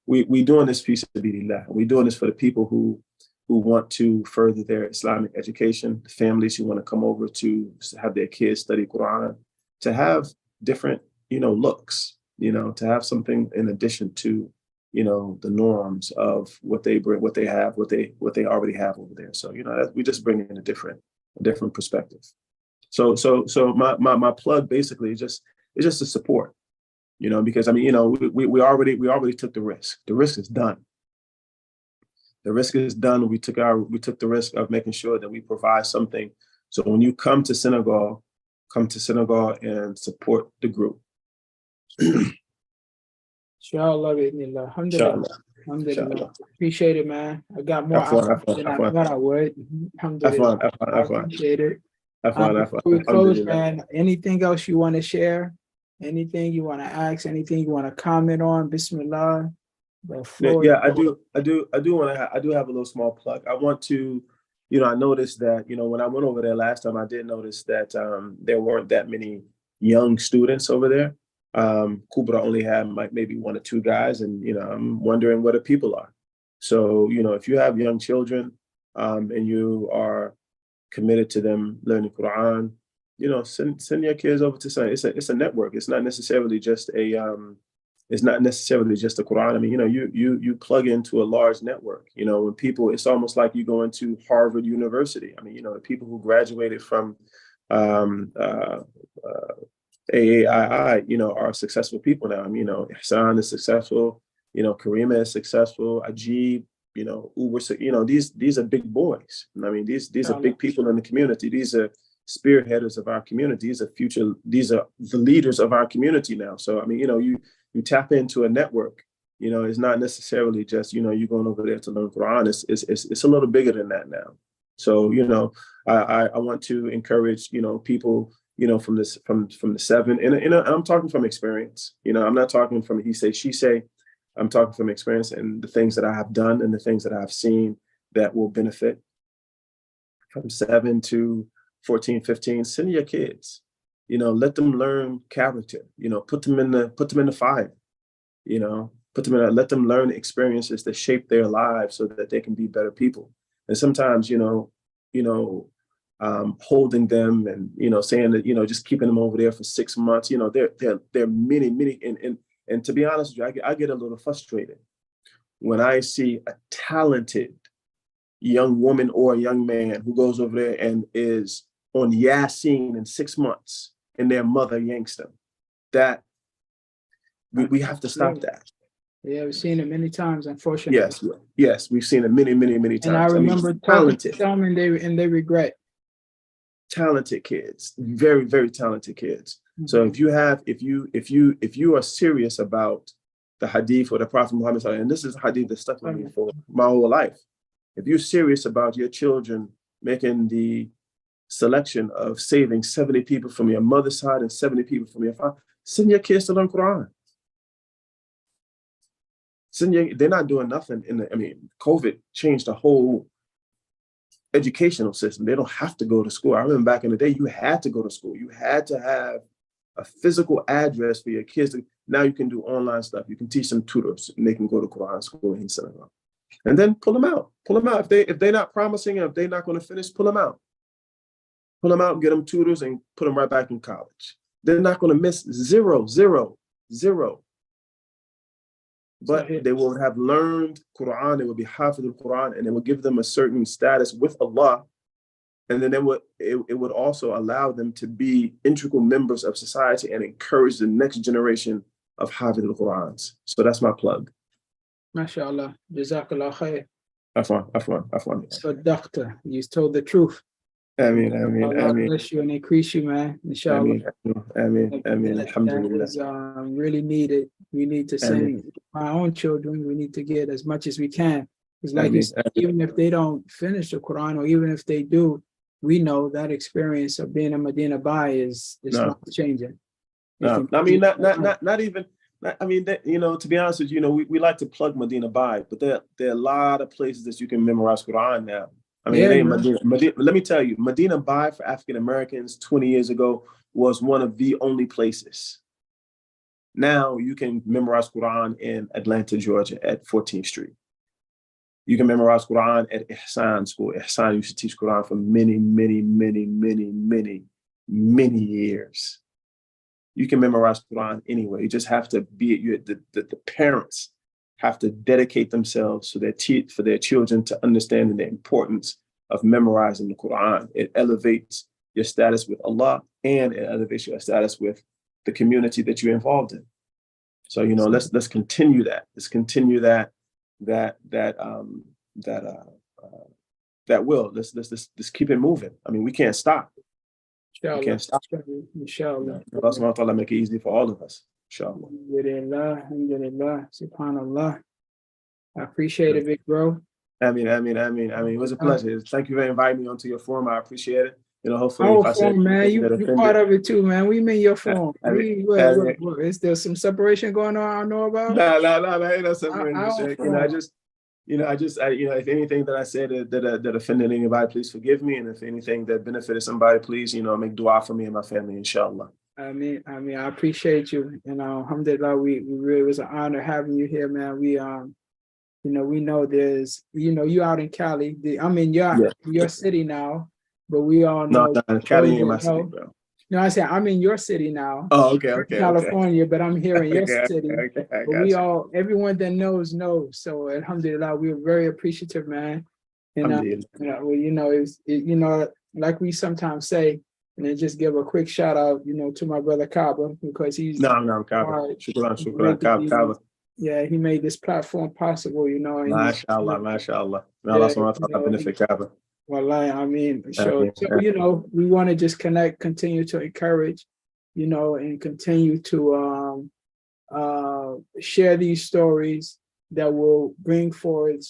we doing this piece of sabilillah. We're doing this for the people who want to further their Islamic education, the families who want to come over to have their kids study Quran, to have different, looks, to have something in addition to, the norms of what they bring, what they have, what they already have over there. So, we just bring in a different perspective. So my plug basically is just to support, because we already took the risk. The risk is done. The risk is done. We took the risk of making sure that we provide something. So when you come to Senegal and support the group. Inshallah, bismillah. Alhamdulillah. Inshallah. Alhamdulillah. Inshallah. Appreciate it, man. I got more than I thought I would. Alhamdulillah. I appreciate it. Before we close, man, anything else you want to share? Anything you want to ask? Anything you want to comment on? Bismillah. Yeah, I do have a little small plug. I want to, I noticed that, when I went over there last time, I did notice that there weren't that many young students over there. Kubra only had maybe 1 or 2 guys, and I'm wondering where the people are. So if you have young children and you are committed to them learning Quran, send your kids over to some. It's a network. It's not necessarily just a Quran. I mean, you plug into a large network. When people, it's almost like you go into Harvard University. I mean, the people who graduated from AAII, are successful people now. I mean, Ihsan is successful. Karima is successful. Ajib, Uber. These are big boys. I mean, these are big people in the community. These are spearheaders of our community. These are the leaders of our community now. So I mean, you tap into a network. It's not necessarily just you going over there to learn Quran. It's a little bigger than that now. So I want to encourage people from the 7, and I'm talking from experience. I'm not talking from he say she say. I'm talking from experience and the things that I have done and the things that I've seen that will benefit. From 7 to 14, 15, send your kids. Let them learn character. Put them in the fire. Let them learn experiences that shape their lives so that they can be better people. And sometimes, holding them and saying that just keeping them over there for 6 months. They're many and to be honest with you, I get a little frustrated when I see a talented young woman or a young man who goes over there and is on Yasin in 6 months and their mother yanks them. That we have to stop that. Yeah, we've seen it many times, unfortunately. Yes, we've seen it many times. And I remember talking to them and they regret. Talented kids, very, very talented kids. Mm-hmm. So if you are serious about the hadith or the Prophet Muhammad, and this is a hadith that stuck with me for my whole life. If you're serious about your children making the selection of saving 70 people from your mother's side and 70 people from your father, send your kids to learn Quran. They're not doing nothing COVID changed the whole educational system. They don't have to go to school. I remember back in the day, you had to go to school. You had to have a physical address for your kids. Now you can do online stuff. You can teach them tutors and they can go to Quran school in Senegal. And then pull them out. If they're not promising, if they're not going to finish, pull them out. Pull them out, get them tutors and put them right back in college. They're not going to miss zero. But they will have learned Quran, they will be Hafiz al-Quran, and it will give them a certain status with Allah. And then it would also allow them to be integral members of society and encourage the next generation of Hafiz al-Qurans. So that's my plug. MashaAllah. Jazakallah khair. Afwan. So, doctor, you told the truth. Ameen. Allah bless you and increase you, man. Inshallah. Ameen. Alhamdulillah. That is really needed. We need to send our own children. We need to get as much as we can. It's like you said, even if they don't finish the Quran, or even if they do, we know that experience of being a Medina Bai is not changing. No, I mean not even. I mean, to be honest with you, we like to plug Medina Bai, but there are a lot of places that you can memorize Quran now. I mean, it ain't Medina. Let me tell you, Medina Bai for African Americans 20 years ago was one of the only places. Now you can memorize Quran in Atlanta, Georgia at 14th Street. You can memorize Quran at Ihsan School. Ihsan used to teach Quran for many years. You can memorize Quran anywhere. You just have to be, the parents have to dedicate themselves for their children to understanding the importance of memorizing the Quran. It elevates your status with Allah and it elevates your status with the community that you're involved in. So, let's continue that. Let's continue that that that will. Let's keep it moving. I mean, we can't stop. Inshallah. We can't stop. Inshallah. Allah subhanahu wa ta'ala make it easy for all of us. Inshallah. Alhamdulillah, alhamdulillah, subhanallah. I appreciate it, big bro. I mean, it was a pleasure. Thank you for inviting me onto your forum. I appreciate it. You know, hopefully, Our forum, man, you're part of it too, man. We mean your forum. Is there some separation going on I know about? No, ain't no separation. If anything that I said that offended anybody, please forgive me. And if anything that benefited somebody, please, make dua for me and my family, inshallah. I appreciate you. Alhamdulillah, we really was an honor having you here, man. We know there's, you out in Cali. Your city now, but we all know. No, Cali ain't my city, bro. No, I said I'm in your city now. Oh, okay. California, but I'm here in your city. But everyone that knows. So alhamdulillah, we're very appreciative, man. And like we sometimes say, and then just give a quick shout out, to my brother Kaba, because he's Kaba. Shukran, Kaba. Yeah, he made this platform possible, MashaAllah. May Allah subhanahu wa ta'ala benefit Kaba. Wallahi, so we want to just continue to encourage, and continue to share these stories that will bring forward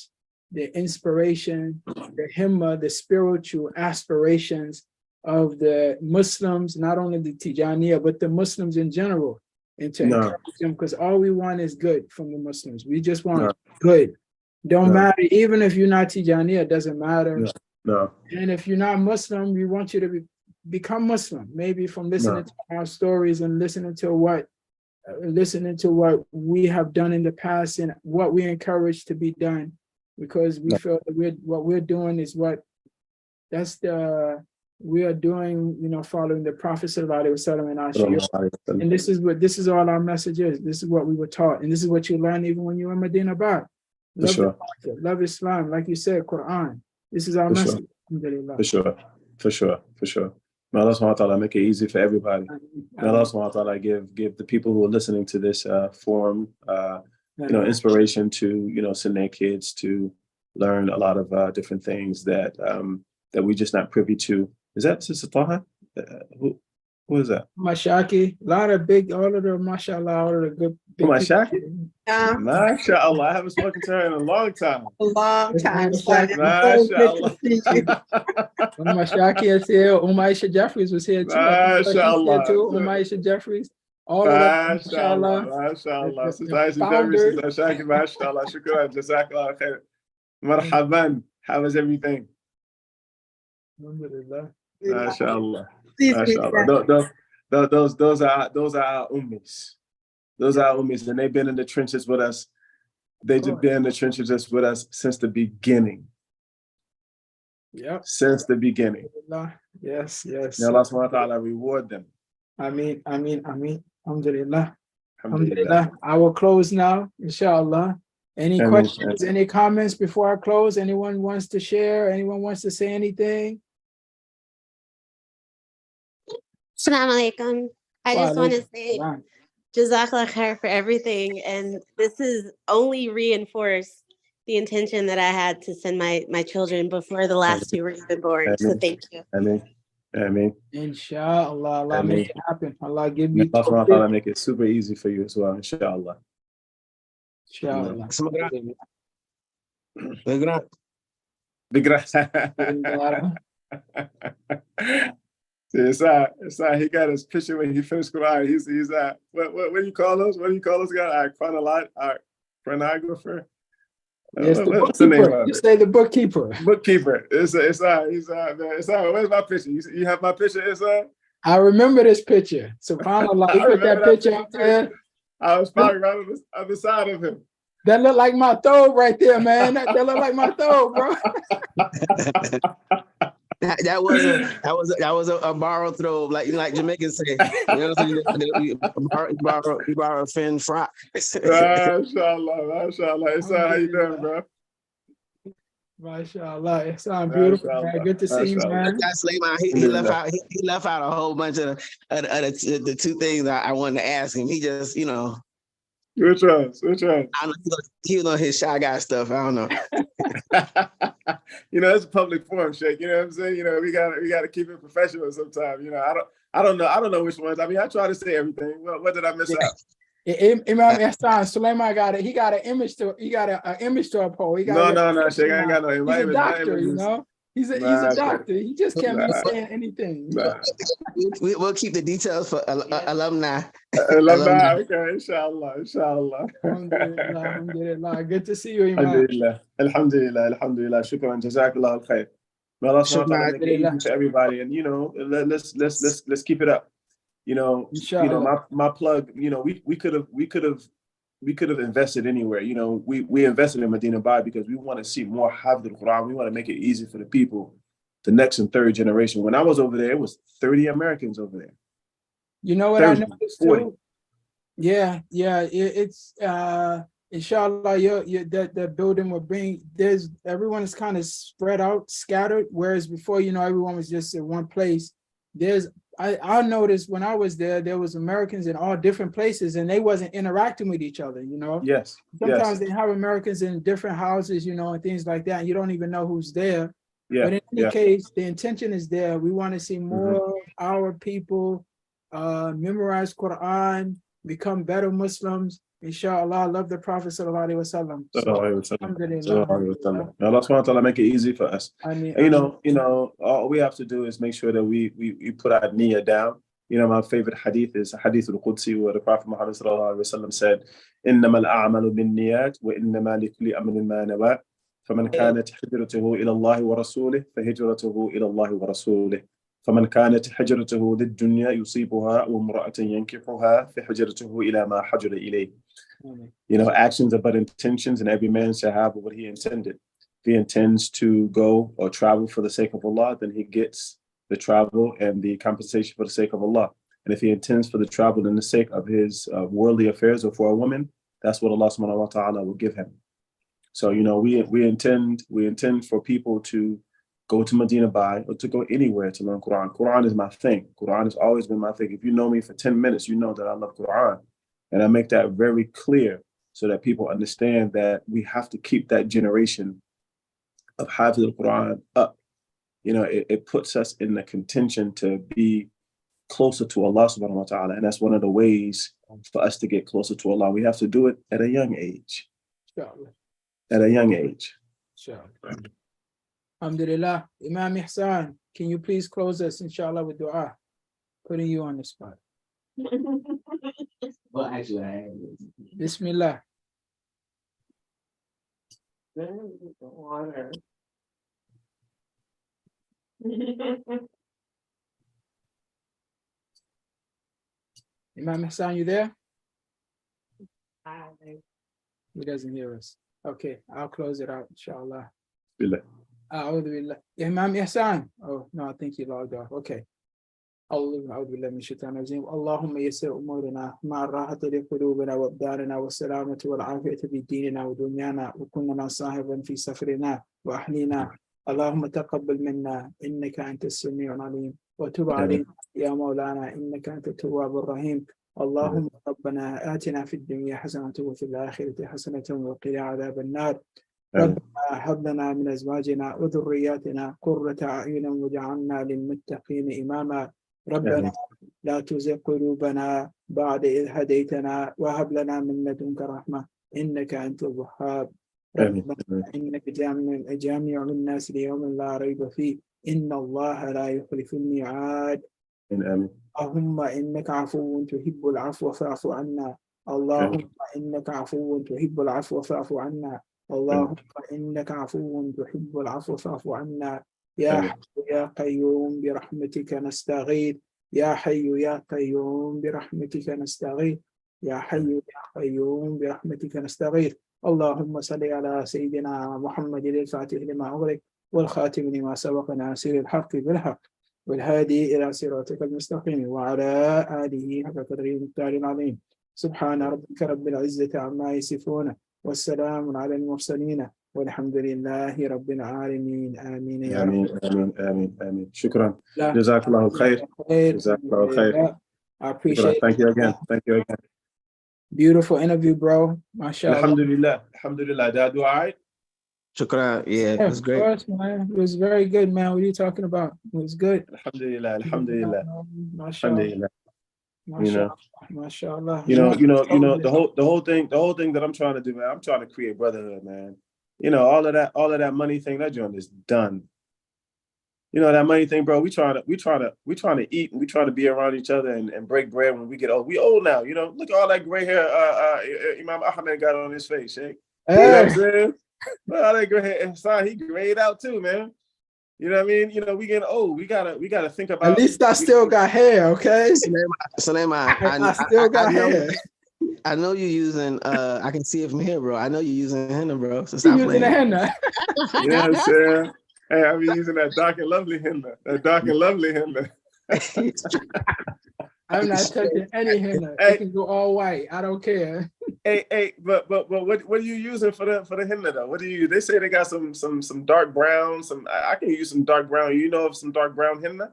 the inspiration, the himmah, the spiritual aspirations of the Muslims, not only the Tijaniya, but the Muslims in general, and to encourage them, because all we want is good from the Muslims. We just want good. Don't matter, even if you're not Tijaniya, it doesn't matter. No. And if you're not Muslim, we want you to become Muslim, maybe from listening to our stories and listening to what we have done in the past and what we encourage to be done, because we feel that what we're doing is we are doing, following the Prophet Sallallahu Alaihi Wasallam in our Shia. And this is all our message is. This is what we were taught, and this is what you learn even when you're in Medina Bar. Love Islam, like you said, Quran. This is our message. For sure. May Allah subhanahu wa ta'ala make it easy for everybody. May Allah subhanahu wa ta'ala give the people who are listening to this forum, inspiration to, send their kids to learn a lot of different things that we're just not privy to. Is that Sister Taha? Who is that? Mashaki, all of the mashallah, all of the good big Mashaki? MashaAllah, I haven't spoken to her in a long time. MashaAllah. Mashaki is here. Aisha Jeffries was here too. MashaAllah. Aisha Jeffries. All of them, MashaAllah. Sister Aisha Jeffries, Sister Mashaki, MashaAllah. Shukran, Jazakallah khair. Marhaban. How is everything? Alhamdulillah. MashaAllah. MashaAllah. Those are our ummis. Those are our ummis, and they've been in the trenches with us. They've been in the trenches with us since the beginning. Yep. Since the beginning. Yes. May Allah subhanahu wa ta'ala reward them. Ameen. Alhamdulillah. I will close now, inshallah. Any questions, any comments before I close? Anyone wants to share? Anyone wants to say anything? Assalamu alaikum. I just want to say Jazakallah khair for everything. And this is only reinforced the intention that I had to send my children before the last two were even born. So thank you. Ameen. Inshallah, Allah make it happen. Allah give you. Allah make it super easy for you as well, inshallah. Inshallah. Big See, he got his picture when he finished Quran. He's what do you call those? What do you call those guys? Chronographer. Yes, what's the name of it? You say the bookkeeper. Bookkeeper. Where's my picture? You have my picture, I remember this picture. SubhanAllah. You put that picture up there. I was probably right on the other side of him. That look like my throat right there, man. That look like my throat, bro. That was a borrowed throw, like Jamaicans say. You borrow a fin fry. Mashallah. How you doing, bro? Mashallah, it sounds beautiful, man. Good to see you, man. Sulaiman, he left out a whole bunch of the two things I wanted to ask him. He just, Which ones? Which ones? I don't know. He was on his Shy Guy stuff. I don't know. You know, it's a public forum, Shaykh. You know what I'm saying? You know, we gotta keep it professional sometimes. You know, I don't know which ones. I mean, I try to say everything. What did I miss out? Imam Hassan, Sulaiman got it. He got an image to uphold. He got No, Shaykh, I ain't got no image. He's a doctor, you know. He's a doctor. He just can't be saying anything. We'll keep the details for alumni. Alumni, okay, inshallah. Alhamdulillah. Good to see you, Imam. Alhamdulillah. Shukran, jazakallah al-khair. May Allah subhanahu wa ta'ala make it easy for everybody, and you know, let's keep it up. You know, my plug. You know, we could have invested anywhere. You know, we invested in Medina Bay because we want to see more Hafiz al-Quran. We want to make it easy for the people, the next and third generation. When I was over there, it was 30 Americans over there. You know what 30, I noticed 40. Too? Yeah. It's inshallah. The building will bring. Everyone is kind of spread out, scattered. Whereas before, you know, everyone was just in one place. I noticed when I was there was Americans in all different places, and they wasn't interacting with each other, you know. Yes. Sometimes they have Americans in different houses, you know, and things like that. And you don't even know who's there. Yeah. But in any case, the intention is there. We want to see more our people memorize Quran, become better Muslims. Inshallah, love the Prophet sallallahu alaihi wasallam. Allah subhanahu wa ta'ala make it easy for us. You know, all we have to do is make sure that we put our niyyah down. You know, my favorite hadith is Hadith al-Qudsi, where the Prophet Muhammad sallallahu alaihi wasallam said, "Innama al-a'malu bin-niyyat wa innama likulli amrin ma nawa. فمن كانت هجرته إلى الله ورسوله فهجرته إلى الله ورسوله. فمن كانت حجرته للدنيا يصيبها وامرأة ينكحها فحجرته إلى ما حجر إليه." You know, actions are but intentions, and every man shall have what he intended. If he intends to go or travel for the sake of Allah, then he gets the travel and the compensation for the sake of Allah. And if he intends for the travel in the sake of his worldly affairs or for a woman, that's what Allah subhanahu wa ta'ala will give him. So, you know, we intend for people to go to Medina Bay or to go anywhere to learn Quran. Quran is my thing. Quran has always been my thing. If you know me for 10 minutes, you know that I love Quran. And I make that very clear so that people understand that we have to keep that generation of Hafiz al-Quran up. You know, it puts us in the contention to be closer to Allah subhanahu wa ta'ala. And that's one of the ways for us to get closer to Allah. We have to do it at a young age. At a young age. Alhamdulillah. Imam Ihsan, can you please close us, inshallah, with dua? Putting you on the spot. Well, actually, I am. Bismillah. Water. Imam Hassan, you there? He doesn't hear us. Okay, I'll close it out, inshallah. Imam Hassan. Oh, no, I think he logged off. Okay. أعوذ بالله من الشيطان الرجيم. اللهم يسر أمورنا مع الراحة لقلوبنا وأبداننا والسلامة والعافية في ديننا ودنيانا وكلنا صاحبا في سفرنا وأهلنا. اللهم تقبل منا إنك أنت السميع العليم وتب علينا يا مولانا إنك أنت التواب الرحيم. اللهم ربنا آتنا في الدنيا حسنة وفي الآخرة حسنة وقنا عذاب النار. ربنا هب لنا من أزواجنا وذرياتنا قرة أعين واجعلنا للمتقين إماما. ربنا لا تزغ قلوبنا بعد إذ هديتنا وهب لنا من لدنك رحمة إنك أنت الوهاب. ربنا إنك جامع الناس ليوم لا ريب فيه إن الله لا يخلف الميعاد. اللهم إنك عفو تحب العفو فاعف عنا. اللهم إنك عفو تحب العفو فاعف عنا. اللهم إنك عفو تحب العفو فاعف عنا. يا حي يا قيوم برحمتك نستغيث. يا حي يا قيوم برحمتك نستغيث. يا حي يا قيوم برحمتك نستغيث. اللهم صل على سيدنا محمد الفاتح لما أغلق والخاتم لما سبق ناصر الحق بالحق والهادي إلى صراطك المستقيم وعلى آله حق قدره المختار العظيم. سبحان ربك رب العزة عما يصفون والسلام على المرسلين والحمد لله رب العالمين. آمين يا رب. آمين. شكرا. Jazakallahu khair. Jazakallahu khair. I appreciate it. Thank you again. Beautiful interview, bro. MashaAllah. Alhamdulillah. Alhamdulillah. Did I do all right? Shukran. Yeah, it was great. Of course, man. It was very good, man. What are you talking about? It was good. Alhamdulillah. Alhamdulillah. MashaAllah. Alhamdulillah. MashaAllah. MashaAllah. The whole thing that I'm trying to do, man, I'm trying to create brotherhood, man. All of that money thing, that joint is done. That money thing, bro. We trying to eat, and we try to be around each other and break bread when we get old. We old now, Look at all that gray hair Imam Ahmed got on his face, Shaykh. You know what I'm saying? Look at all that gray hair. Hassan, he grayed out too, man. You know what I mean? We getting old. We gotta think about. At least I still got hair, okay? Sulaiman, I still got hair. I know you're using. I can see it from here, bro. I know you're using henna, bro. So stop using playing. Henna. You know what I'm saying? Hey, I be using that dark and lovely henna. I'm not touching any henna. It can go all white. I don't care. Hey, but what are you using for the henna though? What do you? They say they got some dark brown. I can use some dark brown. You know of some dark brown henna?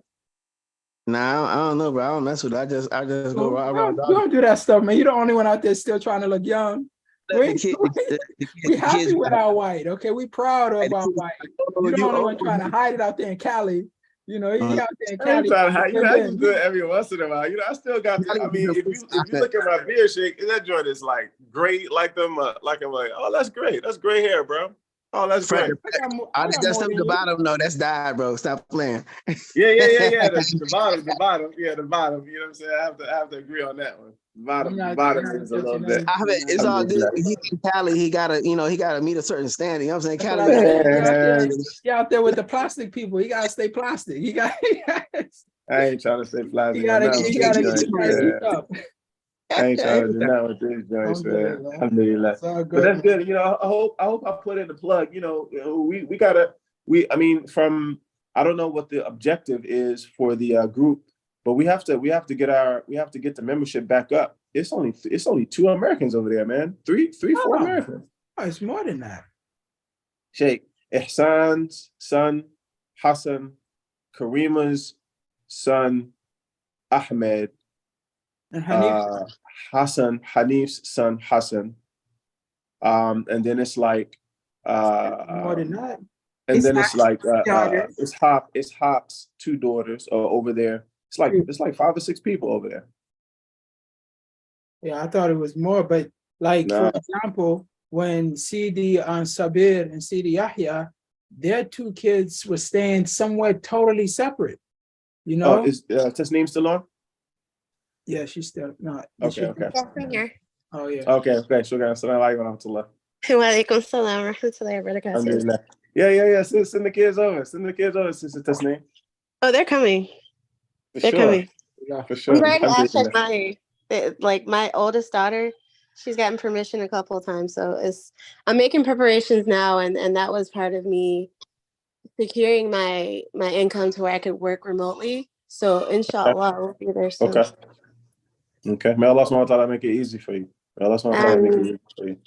Nah, I don't know, bro. I don't mess with it. I just go around. You don't do that stuff, man. You're the only one out there still trying to look young. We happy with our white, okay? We proud of our white. You're the only one trying to hide it out there in Cali. You out there in Cali. I can do it every once in a while. I still got. I mean, if you look at my beard, Shaykh, that joint is like gray, like them. Like I'm like, oh, that's great. That's gray hair, bro. Oh, that's great. That's the bottom. No, that's dyed, bro. Stop playing. Yeah. The bottom. Yeah, the bottom. You know what I'm saying? I have to agree on that one. The bottom is a little bit. It's all good. He's in Cali. He gotta meet a certain standard. You know what I'm saying? Cali. He out there with the plastic people. He gotta stay plastic. I ain't trying to stay plastic. He gotta keep up. I ain't trying to do that with these joints, man. Alhamdulillah. But that's good. I hope I put in the plug. I don't know what the objective is for the group, but we have to get the membership back up. It's only 2 Americans over there, man. 4 Americans. Oh, it's more than that. Shaykh Ihsan's son Hassan, Karima's son Ahmed, and Hanif's son Hassan, and then it's like more than that. And then it's like it's Hop's 2 daughters over there. It's like 5 or 6 people over there. Yeah, I thought it was more, but for example, when Sidi Sabir and Sidi Yahya, their 2 kids were staying somewhere totally separate. Oh, is Tasneem still on? Yeah, she's still not. Okay. Here. Oh yeah. Okay. Shukran. Assalamu alaikum. Wa alaikum salam wa rahmatullahi wa barakatuh. Yeah. Send the kids over. Sister Tasneem. Oh, they're coming. They're coming. Yeah, for sure. I'm very glad my oldest daughter, she's gotten permission a couple of times. So I'm making preparations now, and that was part of me securing my income to where I could work remotely. So inshallah, we'll be there soon. Okay. May Allah subhanahu wa ta'ala make it easy for you. May Allah subhanahu wa ta'ala make it easy for you.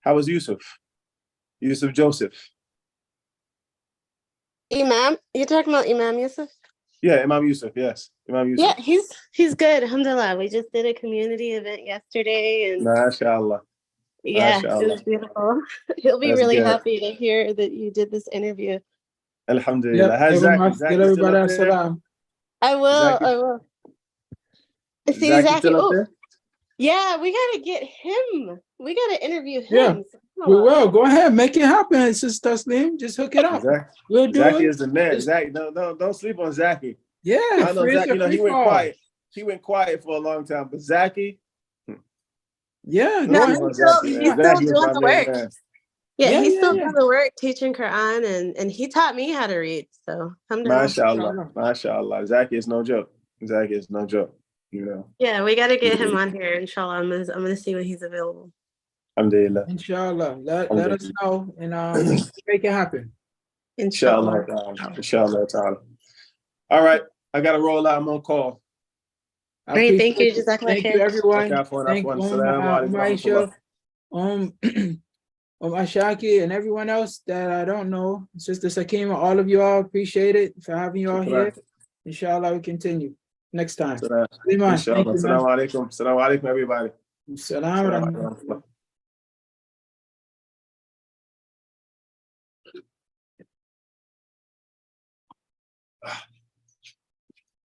How was Yusuf Joseph? Imam? You're talking about Imam Yusuf? Yeah, Imam Yusuf, yes. Imam Yusuf. Yeah, he's good, alhamdulillah. We just did a community event yesterday, and MashaAllah. Yeah, it was beautiful. He'll be really happy to hear that you did this interview. Alhamdulillah. I will. See, Zaki. Yeah, we gotta get him. We gotta interview him. Yeah, we will. Go ahead, make it happen, Sister Tasneem. Just hook it up. We'll do Zaki it. is the man. Zaki, don't sleep on Zaki. Yeah, I know Zaki. He went quiet. He went quiet for a long time, but Zaki. Yeah, he's still doing the work. He's still doing the work, teaching Quran, and he taught me how to read. So, MashaAllah. Zaki is no joke. Yeah, we got to get him on here. Inshallah, I'm gonna see when he's available. Alhamdulillah. Inshallah, let us know and make it happen. Inshallah. All right, I gotta roll out. I'm on call. Great, thank you. Thank you, everyone. Thank you, Ashaki and everyone else that I don't know. Sister Sakima, all of you all, appreciate it for having you all here. Inshallah, we continue next time. Inshallah. Sulaiman, thank you, man. Assalamu alaikum. Assalamu alaikum, everybody. Assalamu alaikum.